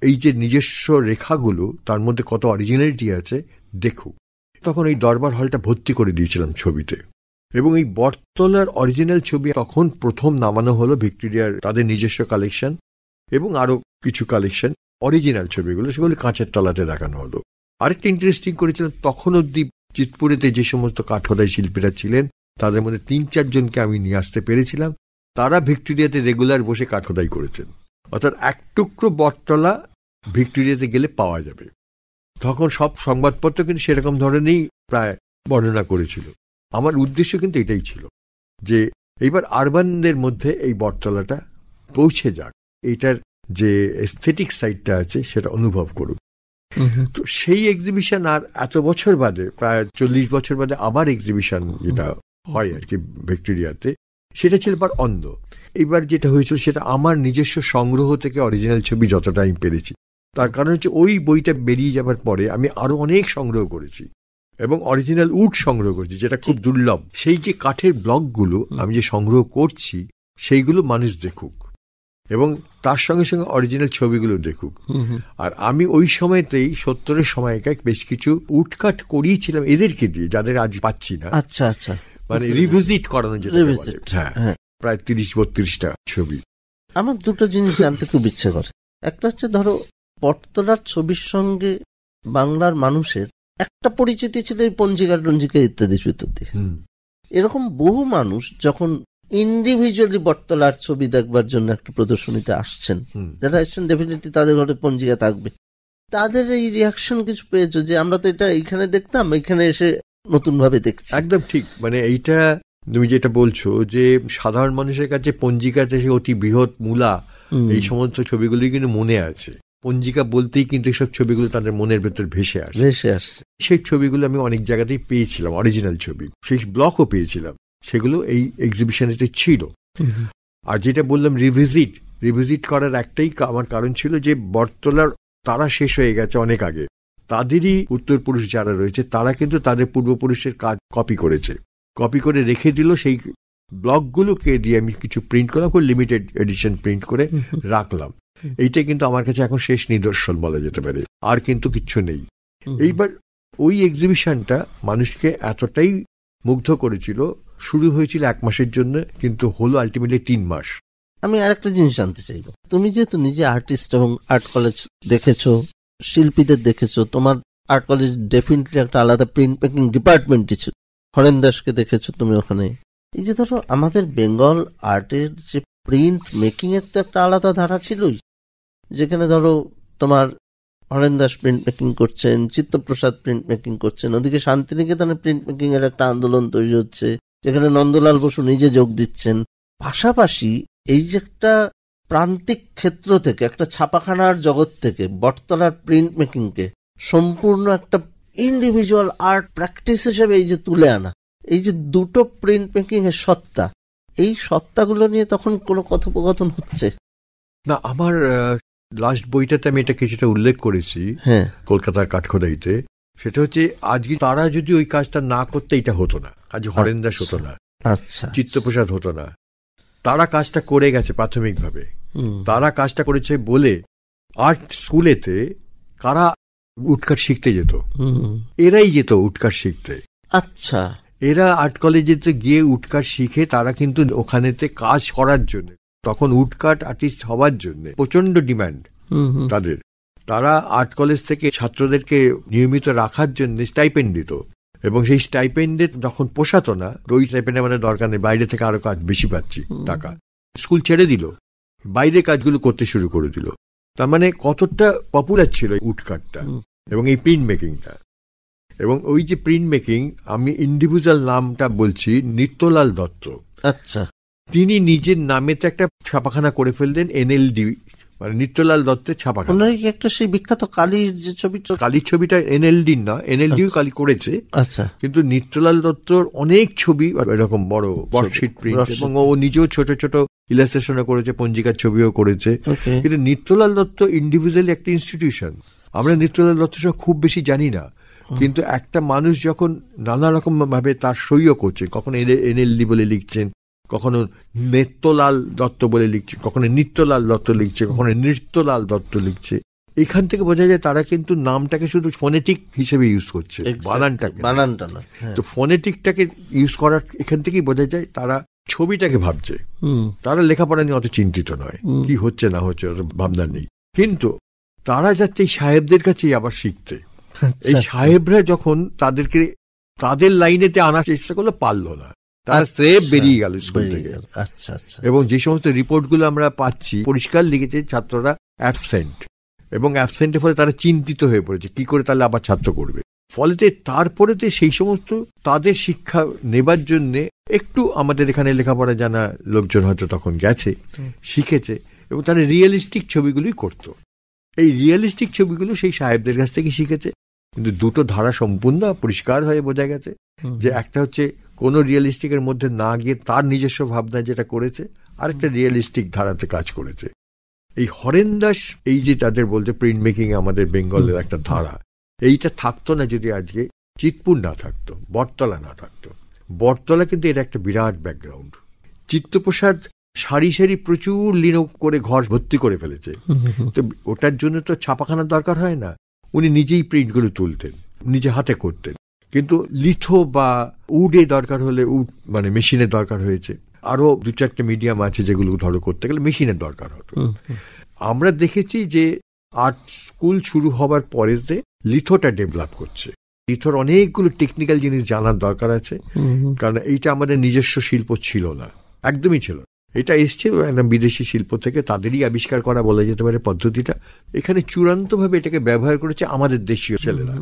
এই যে নিজস্ব রেখাগুলো, তার মধ্যে কত অরিজিনালিটি আছে দেখুক। তখন এই দরবার হলটা ভর্তি করে দিয়েছিলাম ছবিতে। এবং এই বটতলার অরিজিনাল ছবি তখন প্রথম নামানো হলো ভিক্টোরিয়ার তাদের নিজস্ব কালেকশন, এবং আরো কিছু কালেকশন অরিজিনাল ছবিগুলো, সেগুলো কাঁচের তলাতে দেখানো হলো। আরেকটা ইন্টারেস্টিং করেছিলাম, তখন অব্দি চিৎপুরেতে যে সমস্ত কাঠখোদাই শিল্পীরা ছিলেন তাদের মধ্যে 3-4 জনকে আমি নিয়ে আসতে পেরেছিলাম। তারা ভিক্টোরিয়াতে রেগুলার বসে কাঠখোদাই করেছেন। অর্থাৎ এক টুকরো বটতলা ভিক্টোরিয়াতে গেলে পাওয়া যাবে। তখন সব সংবাদপত্র কিন্তু সেরকম ধরনেরই প্রায় বর্ণনা করেছিল। আমার উদ্দেশ্য কিন্তু এটাই ছিল যে এইবার আরবানদের মধ্যে এই বটতলাটা পৌঁছে যাক, এইটার যে এস্থেটিক সাইডটা আছে সেটা অনুভব করুক। তো সেই এক্সিবিশন আর এত বছর বাদে, প্রায় 40 বছর বাদে আবার এক্সিবিশন যেটা হয় আর কি ভিক্টোরিয়াতে, সেটা ছিল এবার অন্ধ। এইবার যেটা হয়েছিল সেটা আমার নিজস্ব সংগ্রহ থেকে অরিজিনাল ছবি যতটা আমি পেরেছি। তার কারণ হচ্ছে ওই বইটা বেরিয়ে যাবার পরে আমি আরো অনেক সংগ্রহ করেছি এবং অরিজিনাল উড সংগ্রহ করেছি, যেটা খুব দুর্লভ। সেই যে কাঠের ব্লকগুলো আমি যে সংগ্রহ করছি সেইগুলো মানুষ দেখুক এবং তার সঙ্গে সঙ্গে অরিজিনাল ছবিগুলো দেখুক। আর আমি ওই সময়তেই 70-এর সময়কার বেশ কিছু উডকাট করিয়েছিলাম এদেরকে দিয়ে, যাদের আজ পাচ্ছি না। আচ্ছা আচ্ছা, মানে রিভিজিট করানো যেতে পারে। হ্যাঁ, প্রায় 30-32টা ছবি। আমার দুটো জিনিস জানতে খুব ইচ্ছে করে। একটা হচ্ছে ধরো বটতলার ছবির সঙ্গে বাংলার মানুষের একটা পরিচিতি ছিল এই পঞ্জিকা টঞ্জিকা ইত্যাদি ইত্যাদি। এরকম বহু মানুষ যখন ইন্ডিভিজুয়ালি বটতলার ছবি দেখবার জন্য একটা প্রদর্শনীতে আসছেন, যারা এসছেন ডেফিনেটলি তাদের ঘরে পঞ্জিকা থাকবে, তাদের এই রিয়াকশন কিছু পেয়েছো যে আমরা তো এটা এইখানে দেখতাম, এখানে এসে নতুন ভাবে দেখছি? একদম ঠিক। মানে এইটা তুমি যেটা বলছো যে সাধারণ মানুষের কাছে পঞ্জিকাতে সে অতি বৃহৎ মূলা, এই সমস্ত ছবিগুলি কিন্তু মনে আছে। পঞ্জিকা বলতেই কিন্তু সব ছবিগুলো তাদের মনের ভেতর ভেসে আসে। সেই ছবিগুলো আমি অনেক জায়গাতেই পেয়েছিলাম, অরিজিনাল ছবি, সেই ব্লকও পেয়েছিলাম, সেগুলো এই এক্সিবিশনেতে ছিল। আর যেটা বললাম রিভিজিট করার একটাই আমার কারণ ছিল যে বটতলার তারা শেষ হয়ে গেছে অনেক আগে, তাদেরই উত্তরপুরুষ যারা রয়েছে তারা কিন্তু তাদের পূর্বপুরুষের কাজ কপি করে রেখে দিল। সেই ব্লকগুলোকে দিয়ে আমি কিছু প্রিন্ট করলাম, খুব লিমিটেড এডিশন প্রিন্ট করে রাখলাম। এইটা কিন্তু আমার কাছে এখন শেষ নিদর্শন বলা যেতে পারে, আর কিন্তু কিচ্ছু নেই। এইবার ওই এক্সিবিশনটা মানুষকে এতটাই মুগ্ধ করেছিল, শুরু হয়েছিল 1 মাসের জন্য, কিন্তু হলো আলটিমেটলি 3 মাস। আমি আরেকটা জিনিস জানতে চাইবো, তুমি যেহেতু নিজে আর্টিস্ট এবং আর্ট কলেজ দেখেছো, শিল্পীদের দেখেছো, তোমার আর্ট কলেজ ডেফিনেটলি একটা আলাদা প্রিন্ট মেকিং ডিপার্টমেন্টই ছিল, হরেন দাসকে দেখেছো তুমি ওখানে। এই যে ধরো আমাদের বেঙ্গল আর্টের যে প্রিন্ট মেকিং এর তো একটা আলাদা ধারা ছিলই, যেখানে ধরো তোমার হরেন দাস প্রিন্ট মেকিং করছেন, চিত্তপ্রসাদ প্রিন্ট মেকিং করছেন, ওদিকে শান্তিনিকেতনে প্রিন্ট মেকিং এর একটা আন্দোলন তৈরি হচ্ছে, যেখানে নন্দলাল বসু নিজে যোগ দিচ্ছেন। পাশাপাশি এই যে একটা প্রান্তিক ক্ষেত্র থেকে, একটা ছাপাখানার জগৎ থেকে বটতলার প্রিন্ট মেকিংকে সম্পূর্ণ একটা ইন্ডিভিজুয়াল আর্ট প্র্যাকটিস হিসেবে এই যে তুলে আনা, এই যে দুটো প্রিন্ট মেকিং এর সত্তা, এই সত্তাগুলো নিয়ে তখন কোনো কথোপকথন হচ্ছে না? আমার লাস্ট বইটাতে আমি এটা কিছুটা উল্লেখ করেছি, কলকাতার কাঠখোদাইতে। সেটা হচ্ছে আজকে তারা যদি ওই কাজটা না করতে এটা হতো না, আজ হরেন দাস হতো না, চিত্তপ্রসাদ হতো না। তারা কাজটা করে গেছে প্রাথমিকভাবে, তারা কাজটা করেছে বলে আর্ট স্কুলেতে কারা উটকাট শিখতে যেত, এরাই যেত উটকাট শিখতে। আচ্ছা, এরা আর্ট কলেজেতে গিয়ে উটকাট শিখে তারা কিন্তু ওখানেতে কাজ করার জন্য, তখন উডকাট আর্টিস্ট হওয়ার জন্য প্রচন্ড ডিমান্ড তাদের। তারা আর্ট কলেজ থেকে ছাত্রদেরকে নিয়মিত রাখার জন্য স্টাইপেন্ড দিত, এবং সেই স্টাইপেন্ডের যখন পোষাতো না, ওই স্টাইপেন্ডের মানে দরকার নেই, বাইরে থেকে আরো কাজ বেশি পাচ্ছি টাকা, স্কুল ছেড়ে দিল, বাইরে কাজগুলো করতে শুরু করে দিল। তার মানে কতটা পপুলার ছিল উডকাটটা এবং এই প্রিন্ট মেকিংটা। এবং ওই যে প্রিন্ট মেকিং, আমি ইন্ডিভিজুয়াল নামটা বলছি, নিত্যলাল দত্ত। আচ্ছা, তিনি নিজের নামেতে একটা ছাপাখানা করে ফেললেন, NLD, মানে নিত্যলাল দত্তের ছাপাখানা। ওনার কি একটা সেই বিখ্যাত কালীর যে ছবিটা, কালীর ছবিটা NLD না, NLDও কালী করেছে। আচ্ছা, কিন্তু নিত্যলাল দত্তর অনেক ছবি এরকম বড় বর্ডশিট প্রিন্ট, এবং ও নিজেও ছোট ছোট ইলাস্ট্রেশনও করেছে, পঞ্জিকার ছবিও করেছে। কিন্তু নিত্যলাল দত্ত ইন্ডিভিজুয়ালি একটা ইনস্টিটিউশন। আমরা নিত্যলাল দত্ত খুব বেশি জানি না, কিন্তু একটা মানুষ যখন নানা রকম ভাবে তার সইও করছে, কখনো NLD বলে লিখছেন, কখনো নেত্যলাল দত্ত বলে লিখছে, কখনো নিত্যলাল দত্ত লিখছে, কখনো নৃত্যলাল দত্ত লিখছে, এখান থেকে বোঝা যায় তারা কিন্তু নামটাকে শুধু ফোনেটিক হিসেবে ইউজ করছে, বানানটা না। তো ফোনেটিকটাকে ইউজ করার এখান থেকেই বোঝা যায় তারা ছবিটাকে ভাবছে, তারা লেখাপড়া নিয়ে অত চিন্তিত নয়, কি হচ্ছে না হচ্ছে ভাবনা নেই। কিন্তু তারা যাচ্ছে এই সাহেবদের কাছেই আবার শিখতে। এই সাহেবরা যখন তাদেরকে তাদের লাইনেতে আনার চেষ্টা করলো, পারলো না, তারা স্রেফ বেরিয়ে গেল স্কুল থেকে। এবং যে সমস্ত রিপোর্টগুলো আমরা পাচ্ছি, পরিষ্কার লিখেছে ছাত্ররা অ্যাবসেন্ট, এবং অ্যাবসেন্টের ফলে তারা চিন্তিত হয়ে পড়েছে কি করে তাহলে আবার ছাত্র করবে। ফলেতে তারপরেতে সেই সমস্ত তাদের শিক্ষা নেবার জন্য একটু আমাদের এখানে লেখাপড়া জানা লোকজন হয়তো তখন গেছে, শিখেছে, এবং তারা রিয়েলিস্টিক ছবিগুলোই করতো। এই রিয়েলিস্টিক ছবিগুলো সেই সাহেবদের কাছ থেকে শিখেছে। কিন্তু দুটো ধারা সম্পূর্ণ পরিষ্কার হয়ে বোঝা গেছে যে একটা হচ্ছে কোনো রিয়েলিস্টিকের মধ্যে না গিয়ে তার নিজস্ব ভাবনা যেটা করেছে, আর একটা রিয়েলিস্টিক ধারাতে কাজ করেছে। এই হরেন দাস, এই যে তাদের বলতে প্রিন্ট মেকিং আমাদের বেঙ্গলের একটা ধারা, এইটা থাকতো না যদি আজকে চিতপুর না থাকতো, বটতলা না থাকতো। বটতলা কিন্তু এটা একটা বিরাট ব্যাকগ্রাউন্ড। চিত্তপ্রসাদ সারি সারি প্রচুর লিনো করে ঘর ভর্তি করে ফেলেছে, তো ওটার জন্য তো ছাপাখানার দরকার হয় না, উনি নিজেই প্রিন্টগুলো তুলতেন, নিজে হাতে করতেন। কিন্তু লিথো বা উডে দরকার হলে মানে মেশিনের দরকার হয়েছে। আরো দু চারটে মিডিয়াম আছে যেগুলো ধরো করতে গেলে মেশিনের দরকার হতো। আমরা দেখেছি যে আর্ট স্কুল শুরু হবার পরেতে লিথোটা ডেভেলপ করছে। লিথোর অনেকগুলো টেকনিক্যাল জিনিস জানার দরকার আছে, কারণ এইটা আমাদের নিজস্ব শিল্প ছিল না, একদমই ছিল না। এটা এসছে একটা বিদেশি শিল্প থেকে, তাদেরই আবিষ্কার করা বলা যেতে পারে পদ্ধতিটা। এখানে চূড়ান্তভাবে এটাকে ব্যবহার করেছে আমাদের দেশীয় ছেলেরা,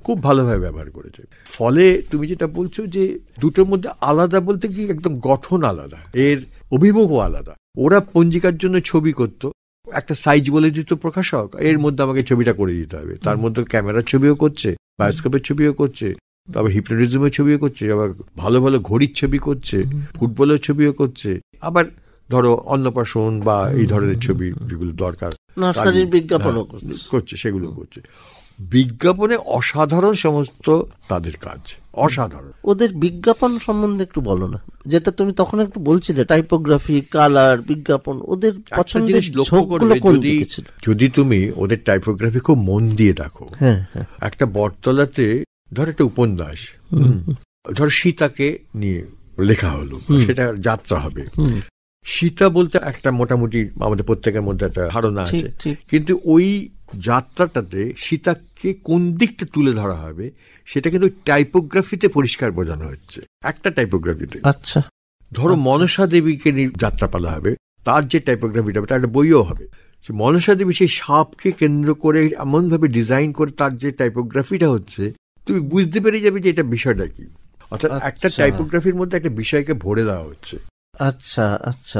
খুব ভালোভাবে ব্যবহার করেছে। ফলে তুমি যেটা বলছো যে দুটোর মধ্যে আলাদা বলতে কি, একদম গঠন আলাদা, এর অভিমুখও আলাদা। ওরা পঞ্জিকার জন্য ছবি করতো, একটা সাইজ বলে দিত প্রকাশক, এর মধ্যে আমাকে ছবিটা করে দিতে হবে। তার মধ্যে ক্যামেরার ছবিও করছে, বায়োস্কোপের ছবিও করছে, তারপর হিপনোটিজমের ছবিও করছে, আবার ভালো ভালো ঘড়ির ছবি করছে, ফুটবলের ছবিও করছে, আবার ধরো অন্নপ্রাশন বা এই ধরনের ছবি যেগুলো দরকার, নার্সারির বিজ্ঞাপনও করছে, সেগুলো করছে। বিজ্ঞাপনে অসাধারণ সমস্ত তাদের কাজ, অসাধারণ। ওদের বিজ্ঞাপন সম্বন্ধে একটু বলো না, যেটা তুমি তখন একটু বলছিলে, টাইপোগ্রাফি, কালার, বিজ্ঞাপন, ওদের পছন্দের ঝোঁকগুলো কোন দিকে ছিল? যদি তুমি ওদের টাইপোগ্রাফি খুব মন দিয়ে দেখো, একটা বটতলাতে ধর একটা উপন্যাস, ধর সীতাকে নিয়ে লেখা হলো, সেটা যাত্রা হবে। সীতা বলতে একটা মোটামুটি আমাদের প্রত্যেকের মধ্যে একটা ধারণা আছে, কিন্তু ওই যাত্রাটাতে সীতাকে কোন দিকটা তুলে ধরা হবে সেটা কিন্তু টাইপোগ্রাফিতে পরিষ্কার বোঝানো হচ্ছে, একটা টাইপোগ্রাফিতে। আচ্ছা, ধরো মনসা দেবীকে নিয়ে যাত্রাপালা হবে, তার যে টাইপোগ্রাফিটা হবে তার একটা বইও হবে। মনসা দেবী সেই সাপকে কেন্দ্র করে এমন ভাবে ডিজাইন করে তার যে টাইপোগ্রাফিটা হচ্ছে, তুমি বুঝতে পেরে যাবে যে এটা বিষয়টা কি। অর্থাৎ একটা টাইপোগ্রাফির মধ্যে একটা বিষয়কে ভরে দেওয়া হচ্ছে। আচ্ছা আচ্ছা,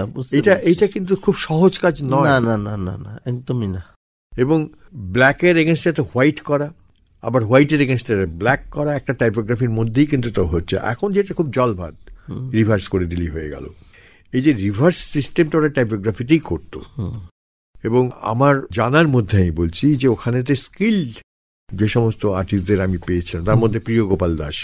এটা কিন্তু খুব সহজ কাজ নয়। না না না না না, একদমই না। এবং ব্ল্যাকের এগেনস্টে হোয়াইট করা, আবার হোয়াইটের এগেনস্টে ব্ল্যাক করা, একটা টাইপোগ্রাফির মধ্যেই কিন্তু তো হচ্ছে। এখন যেটা খুব জলভাত, রিভার্স করে দিলেই হয়ে গেল। এই যে রিভার্স সিস্টেমটা ওরা টাইপোগ্রাফিতেই করতো। এবং আমার জানার মধ্যে আমি বলছি যে ওখানেতে স্কিল্ড যে সমস্ত আর্টিস্টদের আমি পেয়েছিলাম, তার মধ্যে প্রিয় গোপাল দাস,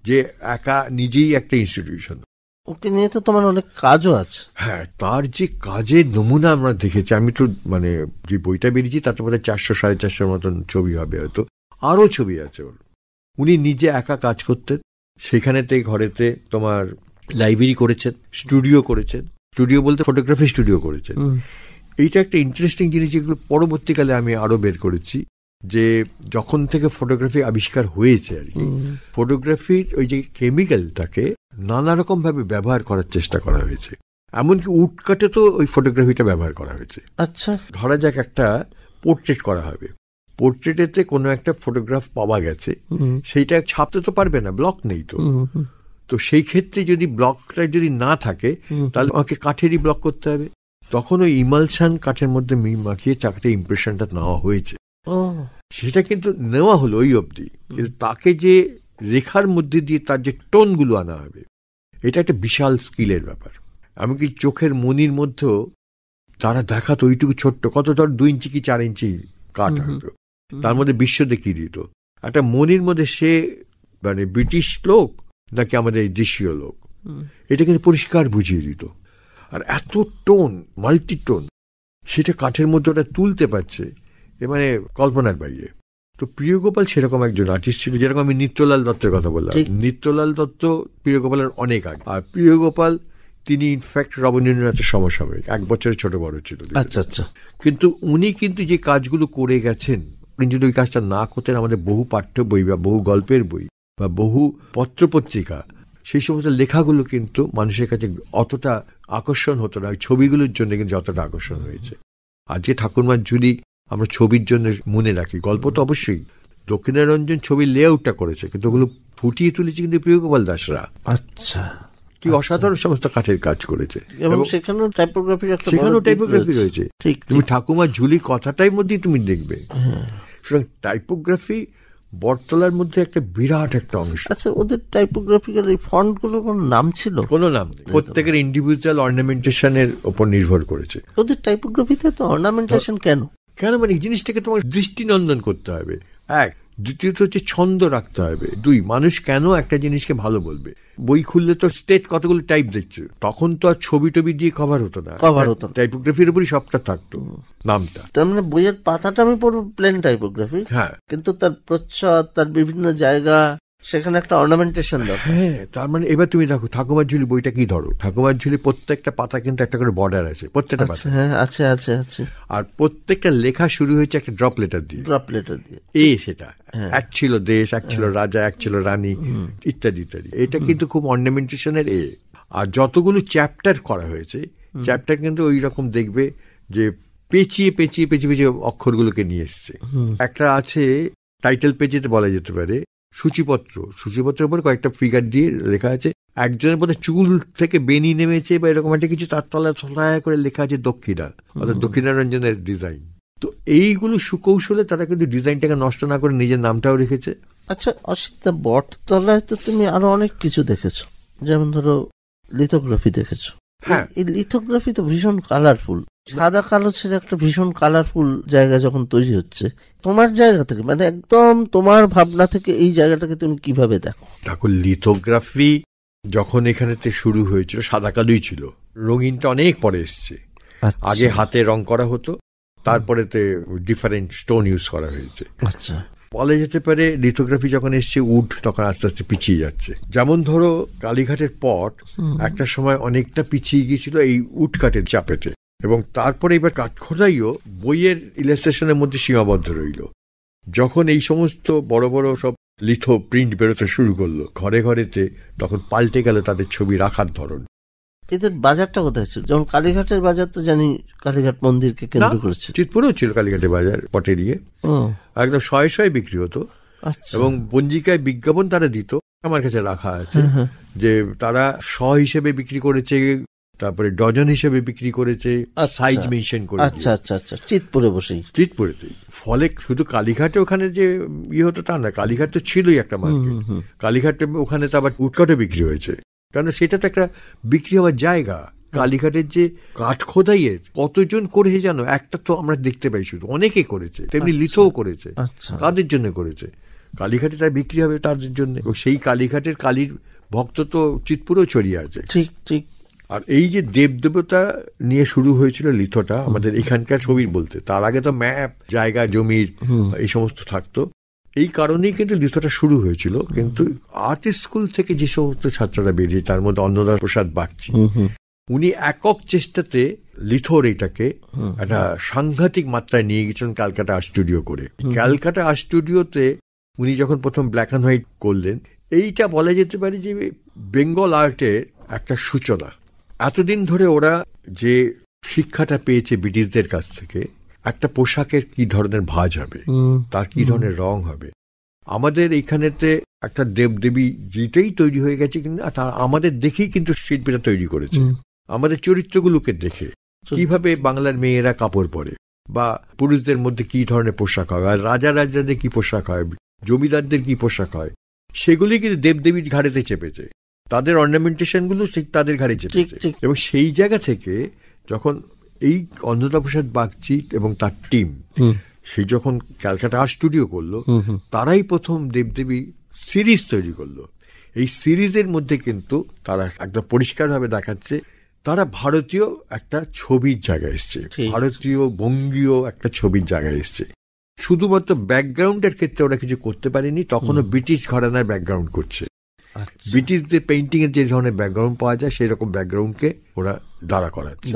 যে একা নিজেই একটা ইনস্টিটিউশন। ওকে নিয়ে তো তোমার অনেক কাজও আছে। হ্যাঁ, তার যে কাজের নমুনা আমরা দেখেছি, আমি তো মানে যে বইটা বেরিয়েছি তাতে বোধ হয় 400-450 মতন ছবি হবে, হয়তো আরো ছবি আছে ওর। উনি নিজে একা কাজ করতেন, সেখানেতে ঘরেতে তোমার লাইব্রেরি করেছেন, স্টুডিও করেছেন, স্টুডিও বলতে ফটোগ্রাফি স্টুডিও করেছেন। এইটা একটা ইন্টারেস্টিং জিনিস, যেগুলো পরবর্তীকালে আমি আরো বের করেছি, যে যখন থেকে ফটোগ্রাফি আবিষ্কার হয়েছে আর কি, ফটোগ্রাফির ওই যে কেমিক্যালটাকে নানা রকম ভাবে ব্যবহার করার চেষ্টা করা হয়েছে। এমনকি উডকাটে তো ওই ফটোগ্রাফিটা ব্যবহার করা হয়েছে। আচ্ছা, ধরা যাক একটা পোর্ট্রেট করা হবে, পোর্ট্রেটেতে কোনো একটা ফটোগ্রাফ পাওয়া গেছে, সেইটা ছাপতে তো পারবে না, ব্লক নেই তো। তো সেই ক্ষেত্রে যদি ব্লকটা যদি না থাকে তাহলে আমাকে কাঠেরই ব্লক করতে হবে। তখন ওই ইমালশন কাঠের মধ্যে মাখিয়ে চাকরির ইমপ্রেশনটা নেওয়া হয়েছে। সেটা কিন্তু নেওয়া হলো ওই অবধি, কিন্তু তাকে যে রেখার মধ্যে দিয়ে তার যে টোনগুলো আনা হবে, এটা একটা বিশাল স্কিলের ব্যাপার। এমনকি চোখের মনির মধ্যেও তারা দেখাতো ওইটুকু ছোট্ট, কত ধর 2 ইঞ্চি কি 4 ইঞ্চি কাঠ হতো, তার মধ্যে বিশ্ব দেখিয়ে দিত। একটা মনির মধ্যে সে মানে ব্রিটিশ লোক নাকি আমাদের এই দেশীয় লোক, এটা কিন্তু পরিষ্কার বুঝিয়ে দিত। আর এত টোন, মাল্টি টোন, সেটা কাঠের মধ্যে ওটা তুলতে পারছে, এ মানে কল্পনার বাইরে। তো প্রিয়গোপাল সেরকম একজন আর্টিস্ট ছিল, যেরকম আমি নিত্যলাল দত্তের কথা বললাম। নিত্যলাল দত্ত প্রিয়গোপালের অনেক আগে, আর প্রিয়গোপাল তিনি ইনফ্যাক্ট রবীন্দ্রনাথের সমসাময়িক, 1 বছরের ছোট বড় ছিল। আচ্ছা আচ্ছা। কিন্তু উনি কিন্তু যে কাজগুলো করে গেছেন, উনি যদি ওই কাজটা না করতেন, আমাদের বহু পাঠ্য বই বা বহু গল্পের বই বা বহু পত্রপত্রিকা, সেই সমস্ত লেখাগুলো কিন্তু মানুষের কাছে অতটা আকর্ষণ হতো না। ছবিগুলোর জন্য কিন্তু যতটা আকর্ষণ হয়েছে। আজকে ঠাকুরমার ঝুলি আমরা ছবির জন্য মনে রাখি, গল্প তো অবশ্যই। দক্ষিণারঞ্জন ছবির লেআউটটা করেছে, কিন্তু ওগুলো ফুটিয়ে তুলেছে কিন্তু প্রিয়গোপাল দাসরা। আচ্ছা, কি অসাধারণ সমস্ত কাঠের কাজ করেছে। এবং সেখানেও টাইপোগ্রাফি রয়েছে। তুমি ঠাকুমার ঝুলি কথাটাই মধ্যে তুমি দেখবে। সুতরাং টাইপোগ্রাফি বটতলার মধ্যে একটা বিরাট একটা অংশ। আচ্ছা, ওদের টাইপোগ্রাফিক্যাল এই ফন্টগুলোর কোনো নাম ছিল? কোনো নাম নেই, প্রত্যেকের ইন্ডিভিজুয়াল অর্নামেন্টেশনের উপর নির্ভর করেছে। ওদের টাইপোগ্রাফিতে তো অর্নামেন্টেশন কেন মানে এই জিনিসটাকে তোমার দৃষ্টিনন্দন করতে হবে, এক। দ্বিতীয়ত হচ্ছে ছন্দ রাখতে হবে, 2 মানুষ কেন একটা জিনিসকে ভালো বলবে। বই খুললে তো স্টেট কতগুলো টাইপ দেখছো, তখন তো আর ছবি টবি দিয়ে কভার হতো না, টাইপোগ্রাফির উপরই সবটা থাকতো নামটা। তার মানে বইয়ের পাতাটা আমি পড়বো প্লেন টাইপোগ্রাফি, হ্যাঁ, কিন্তু তার প্রচ্ছদ, তার বিভিন্ন জায়গা, সেখানে একটা অর্নামেন্টেশন দরকার। হ্যাঁ, তার মানে এবার তুমি দেখো ঠাকুমার ঝুলি বইটা কি ধরো, ঠাকুমার ঝুলি প্রত্যেকটা পাতা কিন্তু একটা করে বর্ডার আছে, প্রত্যেকটা পাতা। হ্যাঁ, আছে আছে আছে। আর প্রত্যেকটা লেখা শুরু হয়েছে একটা ড্রপ লেটার দিয়ে, সেটা এক ছিল দেশ, এক ছিল রাজা, এক ছিল রানী, ইত্যাদি ইত্যাদি। এটা কিন্তু খুব অর্নামেন্টেশনের আর যতগুলো চ্যাপ্টার করা হয়েছে, চ্যাপ্টার কিন্তু ওই রকম দেখবে যে পেঁচিয়ে পেঁচিয়ে পেঁচিয়ে পেঁচিয়ে অক্ষরগুলোকে নিয়ে এসছে। একটা আছে টাইটেল পেজেতে বলা যেতে পারে সূচিপত্রের উপর কয়েকটা ফিগার দিয়ে লেখা আছে, একজনের মধ্যে চুল থেকে বেনি নেমেছে বা এরকম একটা কিছু, তার তলায় ছড়ায় করে লেখা আছে দক্ষিণা, অর্থাৎ দক্ষিণারঞ্জনের ডিজাইন। তো এইগুলো সুকৌশলে তারা কিন্তু ডিজাইনটাকে নষ্ট না করে নিজের নামটাও রেখেছে। আচ্ছা অসিত, বটতলায় তো তুমি আরো অনেক কিছু দেখেছো, যেমন ধরো লিথোগ্রাফি দেখেছো। হ্যাঁ, এই লিথোগ্রাফি তো ভীষণ কালারফুল, সাদা কালো ছেড়ে একটা ভীষণ কালারফুল জায়গা যখন তৈরি হচ্ছে, তোমার জায়গা থেকে, মানে একদম তোমার ভাবনা থেকে এই জায়গাটাকে তুমি কিভাবে দেখো? দেখো, লিথোগ্রাফি যখন এখানে শুরু হয়েছিল সাদা কালোই ছিল, রঙিনটা অনেক পরে এসছে। আগে হাতে রং করা হতো, তারপরে ডিফারেন্ট স্টোন ইউজ করা হয়েছে। আচ্ছা, বলা যেতে পারে লিথোগ্রাফি যখন এসছে উড তখন আস্তে আস্তে পিছিয়ে যাচ্ছে। যেমন ধরো কালীঘাটের পট একটা সময় অনেকটা পিছিয়ে গিয়েছিল এই উড কাঠের চাপেতে, এবং তারপরে এবার কাঠখোদাইও বইয়ের ইলাস্ট্রেশনের মধ্যে সীমাবদ্ধ রইল। যখন এই সমস্ত বড় বড় সব লিথো প্রিন্ট বেরোতে শুরু করলো ঘরে ঘরেতে, তখন পাল্টে গেল তাদের ছবি রাখার ধরন। এদের বাজারটা কোথায় ছিল? যেমন কালীঘাটের বাজার তো জানি কালীঘাট মন্দিরকে কেন্দ্র করেছে। চিতপুরেও ছিল কালীঘাটের বাজার, পটেরিয়ে একদম শয়ে শয়ে বিক্রি হতো। এবং পঞ্জিকায় বিজ্ঞাপন তারা দিত, আমার কাছে রাখা আছে, যে তারা শ হিসেবে বিক্রি করেছে, তারপরে ডজন হিসেবে বিক্রি করেছে, সাইজ মেনশন করে। আচ্ছা আচ্ছা আচ্ছা, চিতপুরে বসেই, চিতপুরেতে। ফলে শুধু কালীঘাটে ওখানে যে হতো তা না, কালীঘাট তো ছিলই একটা মার্কেট। কালীঘাটে ওখানে তো আবার উডকাটে বিক্রি হয়েছে, কারণ সেটা তো একটা বিক্রি হওয়ার জায়গা। কালীঘাটের যে কাঠখোদাইয়ের কতজন করেছে জানো? একটা তো আমরা দেখতে পাই, শুধু অনেকে করেছে, তেমনি লিথোও করেছে। কাদের জন্য করেছে? কালীঘাটে তার বিক্রি হবে তাদের জন্য। সেই কালীঘাটের কালীর ভক্ত তো চিতপুরেও ছড়িয়ে আছে। ঠিক ঠিক। আর এই যে দেবদেবতা নিয়ে শুরু হয়েছিল লিথোটা আমাদের এখানকার ছবির বলতে, তার আগে তো ম্যাপ, জায়গা জমির এই সমস্ত থাকতো। এই কারণেই কিন্তু লিথোটা শুরু হয়েছিল। কিন্তু আর্ট স্কুল থেকে যে সমস্ত ছাত্ররা বেরিয়ে, তার মধ্যে অন্নদা প্রসাদ বাগচি, উনি একক চেষ্টাতে লিথোর এটাকে একটা সাংঘাতিক মাত্রায় নিয়ে গেছেন ক্যালকাটা আর্ট স্টুডিও করে। ক্যালকাটা আর্ট স্টুডিওতে উনি যখন প্রথম ব্ল্যাক অ্যান্ড হোয়াইট করলেন, এইটা বলা যেতে পারে যে বেঙ্গল আর্টের একটা সূচনা। এতদিন ধরে ওরা যে শিক্ষাটা পেয়েছে ব্রিটিশদের কাছ থেকে, একটা পোশাকের কি ধরনের ভাঁজ হবে, তার কি ধরনের রং হবে। আমাদের এইখানেতে একটা দেবদেবী যেটাই তৈরি হয়ে গেছে কিন্তু আমাদের দেখেই কিন্তু শিল্পীরা তৈরি করেছে, আমাদের চরিত্রগুলোকে দেখে। কিভাবে বাংলার মেয়েরা কাপড় পরে, বা পুরুষদের মধ্যে কি ধরনের পোশাক হয়, আর রাজাদের কি পোশাক হয়, জমিদারদের কি পোশাক হয়, সেগুলি কিন্তু দেবদেবীর ঘাড়েতে চেপেছে, তাদের অর্নামেন্টেশন গুলো তাদের ঘাড়ে চেপেছে। এবং সেই জায়গা থেকে যখন এই অন্নদা প্রসাদ বাগচি এবং তার টিম সেই যখন ক্যালকাটা আর্ট স্টুডিও করলো, তারাই প্রথম দেবদেবী সিরিজ তৈরি করলো। এই সিরিজের মধ্যে কিন্তু তারা একদম পরিষ্কারভাবে দেখাচ্ছে তারা ভারতীয় একটা ছবির জায়গায় এসছে, ভারতীয় বঙ্গীয় একটা ছবির জায়গায় এসছে। শুধুমাত্র ব্যাকগ্রাউন্ডের ক্ষেত্রে ওরা কিছু করতে পারেনি, তখনও ব্রিটিশ ঘরানার ব্যাকগ্রাউন্ড করছে। ব্রিটিশদের পেইন্টিং এর যে ধরনের ব্যাকগ্রাউন্ড পাওয়া যায় সেই রকম ব্যাকগ্রাউন্ডকে ওরা দাঁড়া করাচ্ছে।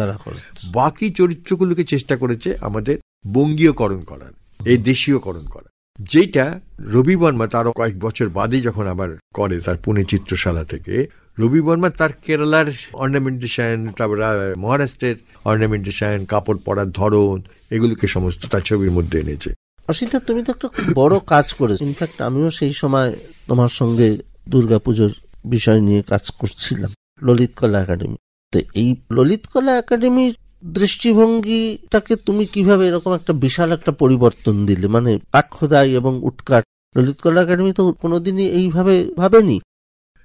বাকি চরিত্রগুলোকে চেষ্টা করেছে আমাদের বঙ্গীয়করণ করার, এই দেশীয়করণ করার, যেটা রবি বর্মা তারও কয়েক বছর বাদে যখন আবার করে তার পুনে চিত্রশালা থেকে, রবি বর্মা তার কেরালার অর্নামেন্টেশন, তারপর মহারাষ্ট্রের অর্নামেন্টেশন, কাপড় পরার ধরন, এগুলোকে সমস্ত তার ছবির মধ্যে এনেছে। অসিতা, তুমি তো একটা বড় কাজ করেছো। ইনফ্যাক্ট আমিও সেই সময় তোমার সঙ্গে দুর্গাপুজোর বিষয় নিয়ে কাজ করছিলাম ললিত কলা একাডেমি। তো এই ললিত কলা একাডেমির দৃষ্টিভঙ্গিটাকে তুমি কিভাবে এরকম একটা বিশাল একটা পরিবর্তন দিলে? মানে কাঠ খোদাই এবং উটকাট, ললিত কলা একাডেমি তো কোনোদিনই এইভাবে ভাবেনি।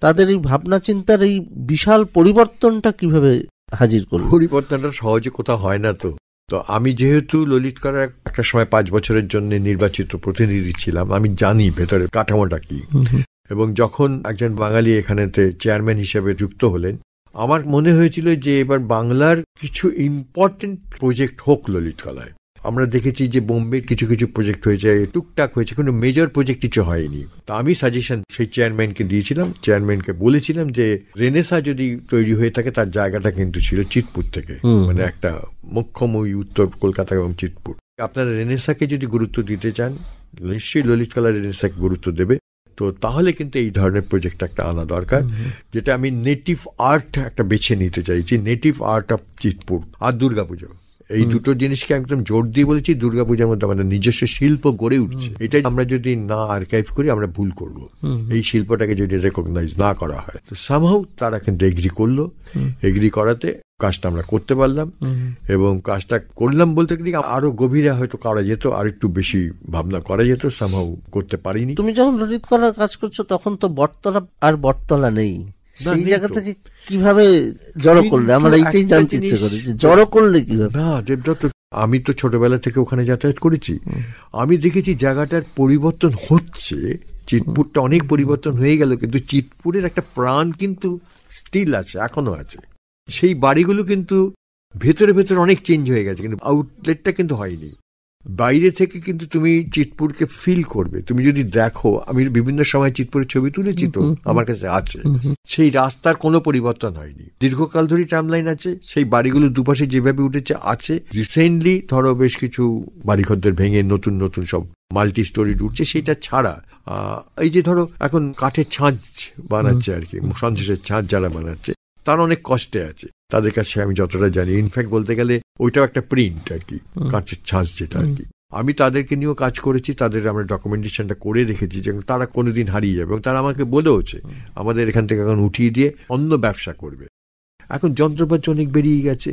তাদের এই ভাবনা চিন্তার এই বিশাল পরিবর্তনটা কিভাবে হাজির করলো? পরিবর্তনটা সহজে কোথাও হয় না। তো আমি যেহেতু ললিত কলার একটা সময় 5 বছরের জন্য নির্বাচিত প্রতিনিধি ছিলাম, আমি জানি ভেতরে কাঠামোটা কি। এবং যখন একজন বাঙালি এখানেতে চেয়ারম্যান হিসেবে যুক্ত হলেন, আমার মনে হয়েছিল যে এবার বাংলার কিছু ইম্পর্টেন্ট প্রজেক্ট হোক ললিত কলায়। আমরা দেখেছি যে বোম্বের কিছু কিছু প্রজেক্ট হয়েছে, টুকটাক হয়েছে, কিন্তু মেজর প্রজেক্ট কিছু হয়নি। তা আমি সাজেশন সেই চেয়ারম্যানকে দিয়েছিলাম, চেয়ারম্যানকে বলেছিলাম যে রেনেসা যদি তৈরি হয়ে থাকে তার জায়গাটা কিন্তু ছিল চিতপুর থেকে, মানে একটা মুখ্যময়ী উত্তর কলকাতা এবং চিতপুর। আপনারা রেনেসাকে যদি গুরুত্ব দিতে চান, নিশ্চয়ই ললিত কলা রেনেসাকে গুরুত্ব দেবে। তো তাহলে কিন্তু এই ধরনের প্রজেক্ট একটা আনা দরকার, যেটা আমি নেটিভ আর্ট একটা বেছে নিতে চাইছি, নেটিভ আর্ট অফ চিতপুর আর দুর্গাপুজো। এই দুটো জিনিসকে একদম জোর দিয়ে বলেছি, দুর্গাপূজার মধ্যে আমাদের নিজস্ব শিল্প গড়ে উঠছে। এটা আমরা যদি না আর্কাইভ করি আমরা ভুল করব। এই শিল্পটাকে যদি রেকগনাইজ না করা হয়, তো সামহাউ তারা কিন্তু এগ্রি করলো। এগ্রি করাতে কাজটা আমরা করতে পারলাম, এবং কাজটা করলাম বলতে গেলে আরো গভীরে হয়তো করা যেত, আর একটু বেশি ভাবনা করা যেত, সামহাউ করতে পারিনি। তুমি যখন ললিত কলার কাজ করছো তখন তো বটতলা আর বটতলা নেই, সেই জায়গা থেকে কিভাবে জড়ো করলে? আমরা এইটাই জানতে ইচ্ছে করি, জড়ো করলে কিভাবে? না দেবদত্ত, আমি তো ছোটবেলা থেকে ওখানে যাতায়াত করেছি, আমি দেখেছি জায়গাটার পরিবর্তন হচ্ছে। চিতপুরটা অনেক পরিবর্তন হয়ে গেল, কিন্তু চিতপুরের একটা প্রাণ কিন্তু স্টিল আছে, এখনো আছে। সেই বাড়িগুলো কিন্তু ভেতরে ভেতরে অনেক চেঞ্জ হয়ে গেছে, কিন্তু আউটলেটটা কিন্তু হয়নি। বাইরে থেকে কিন্তু তুমি চিতপুরকে ফিল করবে। তুমি যদি দেখো, আমি বিভিন্ন সময় চিতপুরের ছবি তুলেছি, তো আমার কাছে আছে। সেই রাস্তার কোনো পরিবর্তন হয়নি, দীর্ঘকাল ধরে টাইমলাইন আছে। সেই বাড়িগুলো দুপাশে যেভাবে উঠেছে আছে। রিসেন্টলি ধরো বেশ কিছু বাড়িঘরদের ভেঙে নতুন নতুন সব মাল্টি স্টোরি উঠছে। সেটা ছাড়া এই যে ধরো এখন কাঠের ছাঁচ বানাচ্ছে আর কি, সন্দেশের ছাঁচ যারা বানাচ্ছে তারা অনেক কষ্টে আছে। তাদের কাছে আমি যতটা জানি, ইনফ্যাক্ট বলতে গেলে ওইটাও একটা প্রিন্ট আর কি, কাঁচের ছাঁচ যেটা আর কি। আমি তাদেরকে নিয়েও কাজ করেছি, তাদের আমরা ডকুমেন্টেশনটা করে রেখেছি যে তারা কোনোদিন হারিয়ে যাবে। এবং তারা আমাকে বলেওছে আমাদের এখান থেকে এখন উঠিয়ে দিয়ে অন্য ব্যবসা করবে। এখন যন্ত্রপাতি অনেক বেরিয়ে গেছে,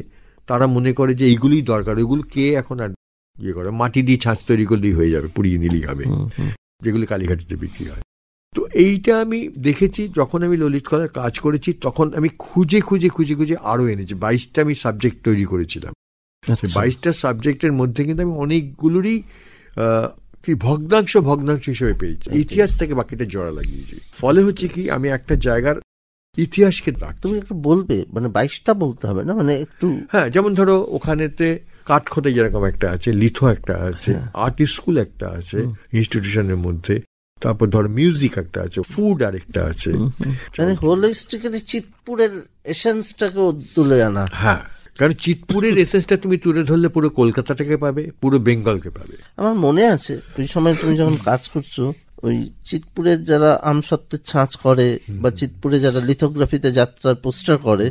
তারা মনে করে যে এইগুলোই দরকার, ওইগুলো কে এখন আর ইয়ে করে, মাটি দিয়ে ছাঁচ তৈরি করলেই হয়ে যাবে, পুড়িয়ে নিলেই হবে, যেগুলো কালীঘাটিতে বিক্রি হয়। তো এইটা আমি দেখেছি। যখন আমি ললিত কলার কাজ করেছি তখন আমি খুঁজে খুঁজে খুঁজে খুঁজে আরো এনেছি। 22টা আমি সাবজেক্ট তৈরি করেছিলাম। 22টা সাবজেক্টের মধ্যে কিন্তু আমি অনেকগুলোরই কি ভগ্নাংশ হিসেবে পেয়েছি, ইতিহাস থেকে বাকিটা জোড়া লাগিয়েছি। ফলে হচ্ছে কি, আমি একটা জায়গার ইতিহাসকে রাখছি। তুমি একটু বলবে, মানে 22টা বলতে হবে না, মানে একটু? হ্যাঁ, যেমন ধরো ওখানেতে কাঠখোদাই যেরকম একটা আছে, লিথো একটা আছে, আর্ট স্কুল একটা আছে ইনস্টিটিউশনের মধ্যে, তারপর ধর মিউজিক একটা আছে, ফুড আর একটা আছে। মানে হোলিস্টিক্যালি চিতপুরের এসেন্সটাকে তুলে আনা। হ্যাঁ, কারণ চিতপুরের এসেন্সটা তুমি তুলে ধরলে পুরো কলকাতাটাকে পাবে, পুরো বেঙ্গলকে পাবে। আমার মনে আছে ওই সময় তুমি যখন কাজ করছো, ওই চিতপুরের যারা আমসত্ত্বের ছাঁচ করে বা চিতপুরে যারা লিথোগ্রাফিতে যাত্রার পোস্টার করে,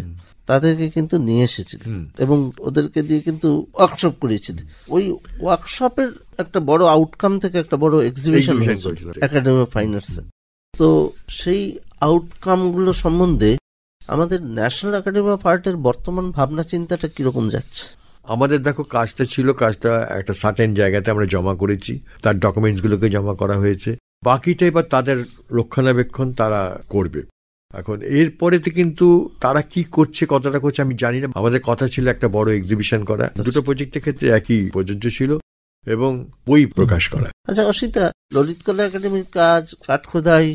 তাদেরকে কিন্তু নিয়ে এসেছিলেন এবং ওদেরকে দিয়ে কিন্তু ওয়ার্কশপ করিয়েছিলেন। ওই ওয়ার্কশপের একটা বড় আউটকাম থেকে একটা বড় exhibition academy of fine arts. তো সেই আউটকাম গুলো সম্বন্ধে আমাদের ন্যাশনাল একাডেমি অফ আর্টের বর্তমান ভাবনা চিন্তাটা কিরকম যাচ্ছে? আমাদের দেখো কাজটা একটা সার্টেন জায়গাতে আমরা জমা করেছি, তার ডকুমেন্টস গুলোকে জমা করা হয়েছে, বাকিটা এবার তাদের রক্ষণাবেক্ষণ তারা করবে। এখন এরপরেতে কিন্তু তারা কি করছে, কতটা করছে আমি জানি না। আমাদের কথা ছিল একটা বড় এক্সিবিশন করা, দুটো প্রজেক্টের ক্ষেত্রে একই প্রযোজ্য ছিল, এবং বই প্রকাশ করা। আচ্ছা অসিতা, ললিত কলা একাডেমির কাজ, কাঠখোদাই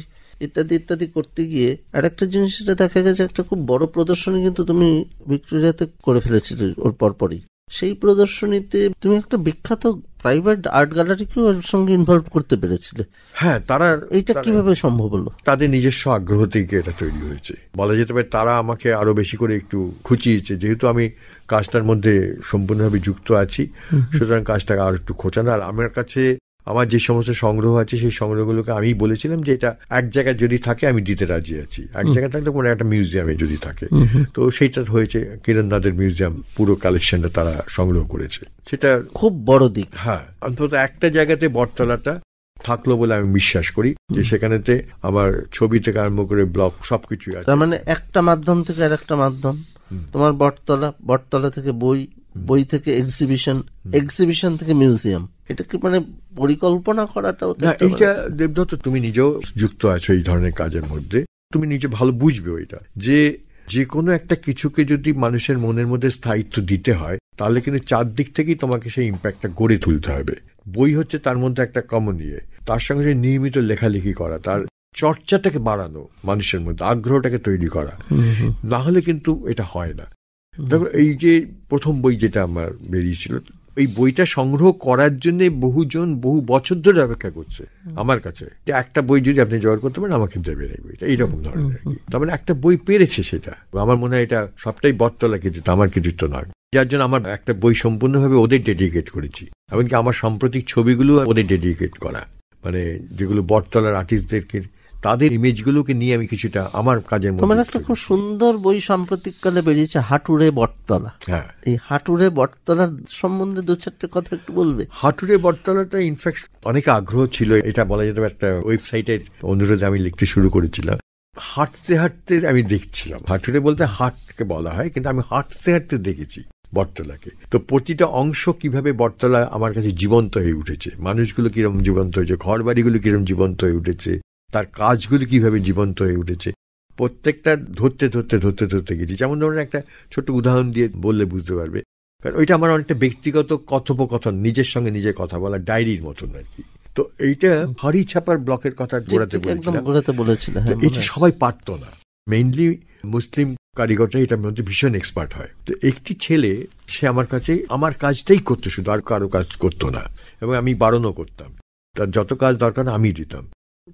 ইত্যাদি ইত্যাদি করতে গিয়ে আরেকটা জিনিস সেটা দেখা গেছে, একটা খুব বড় প্রদর্শনী কিন্তু তুমি ভিক্টোরিয়াতে করে ফেলেছিলে ওর পরপরই। সেই প্রদর্শনীতে তুমি একটা বিখ্যাত প্রাইভেট আর্ট গ্যালারিকেও ওর সঙ্গে ইনভলভ করতে পেরেছিলে। হ্যাঁ, তারা এইটা কিভাবে সম্ভব হলো? তাদের নিজস্ব আগ্রহ থেকে এটা তৈরি হয়েছে বলা যেতে পারে। তারা আমাকে আরো বেশি করে একটু খুঁচিয়েছে, যেহেতু আমি কাজটার মধ্যে সম্পূর্ণভাবে যুক্ত আছি, সুতরাং কাজটাকে আরো একটু খোঁচানো। আর আমার কাছে আমার যে সমস্ত সংগ্রহ আছে সেই সংগ্রহগুলোকে আমি বলেছিলাম যে এটা এক জায়গায় যদি থাকে আমি দিতে রাজি আছি, এক জায়গায় থাকলে কোনো একটা মিউজিয়ামে যদি থাকে। তো সেইটা হয়েছে, কিরণ দাদের মিউজিয়াম পুরো কালেকশনটা তারা সংগ্রহ করেছে, সেটা খুব বড় দিক। হ্যাঁ, অন্তত একটা জায়গাতে বটতলাটা থাকলো বলে আমি বিশ্বাস করি, যে সেখানেতে আমার ছবি থেকে আরম্ভ করে ব্লগ সবকিছু আছে। তার মানে একটা মাধ্যম থেকে আর একটা মাধ্যম, তোমার বটতলা থেকে বই থেকে এক্সিবিশন থেকে মিউজিয়াম, এটা কি মানে পরিকল্পনা করাটা? এইটা দেবদত্ত তুমি নিজেও যুক্ত আছো এই ধরনের কাজের মধ্যে, তুমি নিজে ভালো বুঝবে ওইটা, যে কোনো একটা কিছুকে যদি মানুষের মনের মধ্যে স্থায়িত্ব দিতে হয়, তাহলে কিন্তু চারদিক থেকেই তোমাকে সেই ইম্প্যাক্টটা গড়ে তুলতে হবে। বই হচ্ছে তার মধ্যে একটা কমন ইয়ে, তার সঙ্গে নিয়মিত লেখালেখি করা, তার চর্চাটাকে বাড়ানো, মানুষের মধ্যে আগ্রহটাকে তৈরি করা, না হলে কিন্তু এটা হয় না। দেখো, এই যে প্রথম বই যেটা আমার বেরিয়েছিল, এই বইটা সংগ্রহ করার জন্য বহুজন বহু বছর ধরে অপেক্ষা করছে আমার কাছে, একটা বই যদি আপনি জোগাড় করতে পারেন আমাকে দেবেন এই বইটা, এইরকম ধরনের। তার মানে একটা বই পেরেছে, সেটা আমার মনে হয় এটা সবটাই বটতলা কৃতিত্ব, আমার কৃতিত্ব নয়। যার জন্য আমার একটা বই সম্পূর্ণভাবে ওদের ডেডিকেট করেছি, এমনকি আমার সাম্প্রতিক ছবিগুলো ওদের ডেডিকেট করা, মানে যেগুলো বটতলার আর্টিস্টদেরকে তাদের ইমেজগুলোকে নিয়ে আমি কিছুটা আমার কাজের মধ্যে। তোমার একটা খুব সুন্দর বই সাম্প্রতিককালে বেরিয়েছে, হাটুরে বটতলা। হ্যাঁ, এই হাটুরে বটতলার সম্বন্ধে দু চারটে কথা একটু বলবে? হাটুরে বটতলাটা ইনফ্যাক্ট অনেক আগ্রহ ছিল, এটা বলা যেতে পারে একটা ওয়েবসাইটের অনুরোধে আমি লিখতে শুরু করেছিলাম। হাঁটতে হাঁটতে আমি দেখছিলাম, হাটুরে বলতে হাটকে বলা হয়, কিন্তু আমি হাঁটতে হাঁটতে দেখেছি বটতলাকে। তো প্রতিটা অংশ কিভাবে বটতলা আমার কাছে জীবন্ত হয়ে উঠেছে, মানুষগুলো কিরকম জীবন্ত হয়েছে, ঘর বাড়িগুলো কিরকম জীবন্ত হয়ে উঠেছে, তার কাজগুলি কিভাবে জীবন্ত হয়ে উঠেছে, প্রত্যেকটা ধরতে ধরতে ধরতে ধরতে গেছি। যেমন ধরুন একটা ছোট্ট উদাহরণ দিয়ে বললে বুঝতে পারবে, কারণ ওইটা আমার অনেকটা ব্যক্তিগত কথোপকথন, নিজের সঙ্গে নিজের কথা বলা, ডায়েরির মতন আর কি। তো এইটা ভারী ছাপার ব্লকের কথা ঘোরাতে বলেছিলাম, এটা সবাই পারত না, মেইনলি মুসলিম কারিগররা এটার মধ্যে ভীষণ এক্সপার্ট হয়। তো একটি ছেলে, সে আমার কাছে আমার কাজটাই করতো, শুধু আর কারো কাজ করতো না, এবং আমি বারণও করতাম, তার যত কাজ দরকার আমি দিতাম।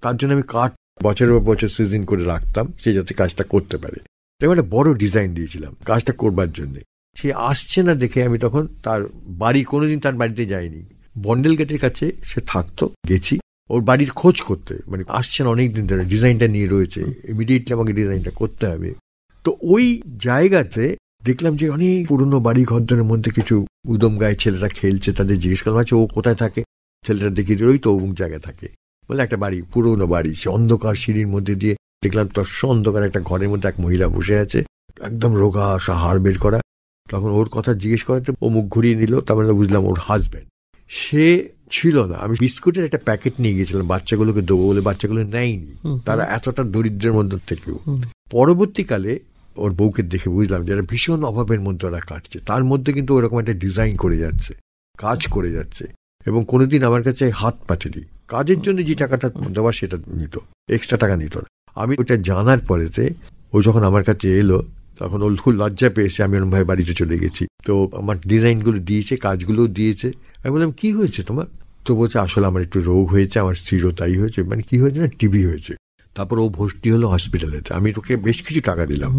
তার জন্য আমি কাঠ বছরের পর বছর সিজন করে রাখতাম, সে যাতে কাজটা করতে পারে। তাই একটা বড় ডিজাইন দিয়েছিলাম কাজটা করবার জন্য। সে আসছে না দেখে আমি তখন তার বাড়ি, কোনোদিন তার বাড়িতে যাইনি, বন্ডেল গেটের কাছে সে থাকতো, গেছি ওর বাড়ির খোঁজ করতে, মানে আসছেন অনেকদিন ধরে, ডিজাইনটা নিয়ে রয়েছে, ইমিডিয়েটলি আমাকে ডিজাইনটা করতে হবে। তো ওই জায়গাতে দেখলাম যে অনেক পুরনো বাড়ি ঘরদের মধ্যে কিছু উদম গায়ে ছেলেরা খেলছে, তাদের জিজ্ঞেস করলাম ও কোথায় থাকে, ছেলেটা দেখিয়ে দিল ওই তো অমুক জায়গায় থাকে। বলে একটা বাড়ি, পুরোনো বাড়ি, সে অন্ধকার সিঁড়ির মধ্যে দিয়ে দেখলাম তো অন্ধকার একটা ঘরের মধ্যে এক মহিলা বসে আছে, একদম রোগা, হাড় বের করা। তখন ওর কথা জিজ্ঞেস করাতে ও মুখ ঘুরিয়ে নিল, তারপরে বুঝলাম ওর হাজব্যান্ড। সে ছিল না, আমি বিস্কুটের একটা প্যাকেট নিয়ে গেছিলাম বাচ্চাগুলোকে দেবো বলে, বাচ্চাগুলো নেয়নি, তারা এতটা দরিদ্রের মধ্যে থেকেও। পরবর্তীকালে ওর বউকে দেখে বুঝলাম যে ভীষণ অভাবের মধ্যে ওরা কাটছে, তার মধ্যে কিন্তু ওরকম একটা ডিজাইন করে যাচ্ছে, কাজ করে যাচ্ছে, এবং কোনোদিন আমার কাছে হাত পাতেনি। কাজের জন্য যে টাকাটা দেওয়া সেটা নিত, এক্সট্রা টাকা নিত না। আমি ওটা জানার পরেতে ও যখন আমার কাছে এলো, তখন ও খুব লজ্জা পেয়েছে, আমি ওরম ভাই বাড়িতে চলে গেছি। তো আমার ডিজাইনগুলো দিয়েছে, কাজগুলো দিয়েছে। আমি বললাম কি হয়েছে তোমার? তো বলছে আসলে আমার একটু রোগ হয়েছে, আমার স্ত্রীরও তাই হয়েছে। মানে কি হয়েছে না, টিবি হয়েছে। তারপর ও ভর্তি হলো হসপিটালেতে, আমি তোকে বেশ কিছু টাকা দিলাম,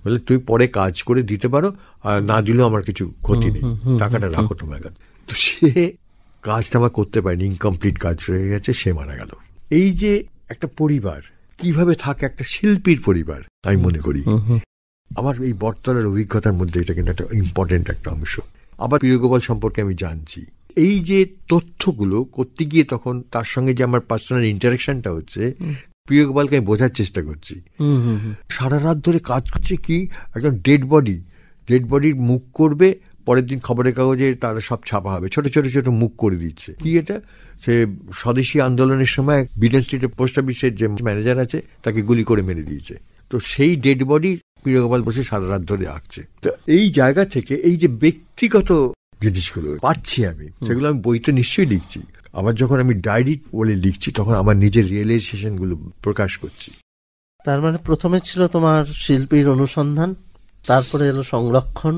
বলে তুই পরে কাজ করে দিতে পারো, আর না দিলেও আমার কিছু ক্ষতি নেই, টাকাটা রাখো তোমার কাছে। তো সে কাজটা আমার করতে পারেনি, ইনকমপ্লিট কাজ রয়ে গেছে, সে মারা গেল। এই যে একটা পরিবার কিভাবে থাকে, একটা শিল্পীর পরিবার, আমি মনে করি আমার এই বটতলার অভিজ্ঞতার মধ্যে এটা কিন্তু একটা ইম্পর্টেন্ট একটা অংশ। আবার প্রিয়গোপাল সম্পর্কে আমি জানছি, এই যে তথ্যগুলো করতে গিয়ে তখন তার সঙ্গে যে আমার পার্সোনাল ইন্টারাকশনটা হচ্ছে, প্রিয়গোপালকে আমি বোঝার চেষ্টা করছি। সারা রাত ধরে কাজ করছে কি, একদম ডেড বডির মুখ করবে, পরের দিন খবরের কাগজে তারা সব ছাপা হবে, ছোট ছোট ছোট মুখ করে দিচ্ছে। কি এটা, সে স্বদেশী আন্দোলনের সময় বিডেন স্ট্রিটের পোস্ট অফিসের যে ম্যানেজার আছে তাকে গুলি করে মেরে দিয়েছে। তো সেই ডেড বডি প্রিয়গোপাল বসে সারা রাত ধরে আঁকছে। তো এই জায়গা থেকে এই যে ব্যক্তিগত জিনিসগুলো পাচ্ছি আমি, সেগুলো আমি বইতে নিশ্চয়ই লিখছি। আবার যখন আমি ডায়েরি বলে লিখছি তখন আমার নিজের রিয়েলাইজেশন গুলো প্রকাশ করছি। তার মানে প্রথমে ছিল তোমার শিল্পীর অনুসন্ধান, তারপরে এলো সংরক্ষণ,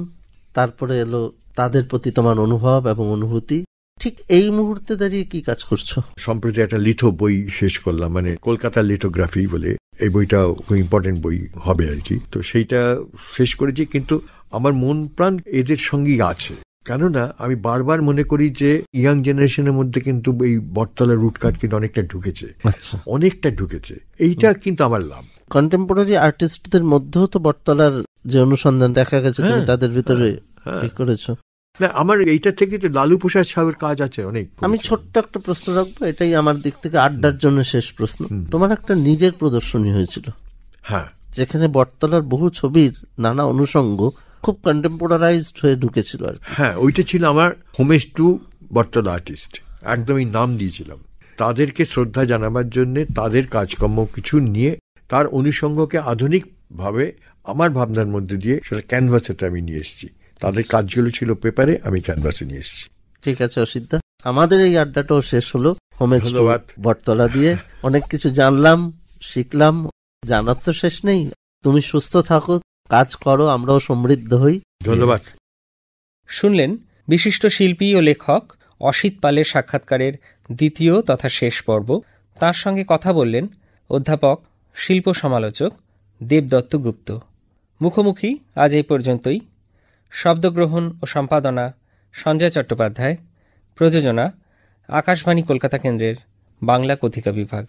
তারপরে এলো তাদের প্রতি তোমার অনুভব এবং অনুভূতি। ঠিক এই মুহূর্তে দাঁড়িয়ে কি কাজ করছো? সম্প্রতি একটা লিথো বই শেষ করলাম, মানে কলকাতার লিথোগ্রাফি বলে, এই বইটা খুব ইম্পর্টেন্ট বই হবে আর কি। তো সেইটা শেষ করেছি, কিন্তু আমার মন প্রাণ এদের সঙ্গেই আছে। কেননা আমি বারবার মনে করি যে ইয়াং জেনারেশনের মধ্যে কিন্তু এই বটতলার রুট কার্ড কিন্তু অনেকটা ঢুকেছে, অনেকটা ঢুকেছে। এইটা কিন্তু আমার লাভ। কন্টেম্পোরারি আর্টিস্টদের মধ্যেও তো বটতলার যে অনুসন্ধান দেখা গেছে, তুমি তাদের ভিতরে করেছো। না, আমার এইটা থেকে তো লালু প্রসাদ সাহেবের কাজ আছে অনেক। আমি ছোট্ট একটা প্রশ্ন রাখবো, এটাই আমার দিক থেকে আড্ডার জন্য শেষ প্রশ্ন। তোমার একটা নিজের প্রদর্শনী হয়েছিল, হ্যাঁ, যেখানে বটতলার বহু ছবির নানা অনুষঙ্গ খুব কন্টেম্পোরারাইজড হয়ে ঢুকেছিল আর কি। হ্যাঁ, ওইটা ছিল আমার হোমেজ টু বটতলা আর্টিস্ট, একদমই নাম দিয়েছিলাম। তাদেরকে শ্রদ্ধা জানাবার জন্য তাদের কাজকর্ম কিছু নিয়ে তার অনুষঙ্গকে আধুনিক ভাবে আমার ভাবনার মধ্যে দিয়ে সেটা ক্যানভাসে আমি নিয়ে এসেছি। তাদের কাজগুলো ছিল পেপারে, আমি ক্যানভাসে নিয়ে এসেছি। ঠিক আছে অসিতদা, আমাদের এই আড্ডাটাও শেষ হলো হোমেজ টু বটতলা দিয়ে। অনেক কিছু জানলাম, শিখলাম, জানার তো শেষ নেই। তুমি সুস্থ থাকো, কাজ করো, আমরাও সমৃদ্ধ হই। ধন্যবাদ। শুনলেন বিশিষ্ট শিল্পী ও লেখক অসিত পালের সাক্ষাৎকারের দ্বিতীয় তথা শেষ পর্ব। তার সঙ্গে কথা বললেন অধ্যাপক, শিল্প সমালোচক দেবদত্ত গুপ্ত। মুখোমুখি আজ এই পর্যন্তই। শব্দগ্রহণ ও সম্পাদনা সঞ্জয় চট্টোপাধ্যায়। প্রযোজনা আকাশবাণী কলকাতা কেন্দ্রের বাংলা কথিকা বিভাগ।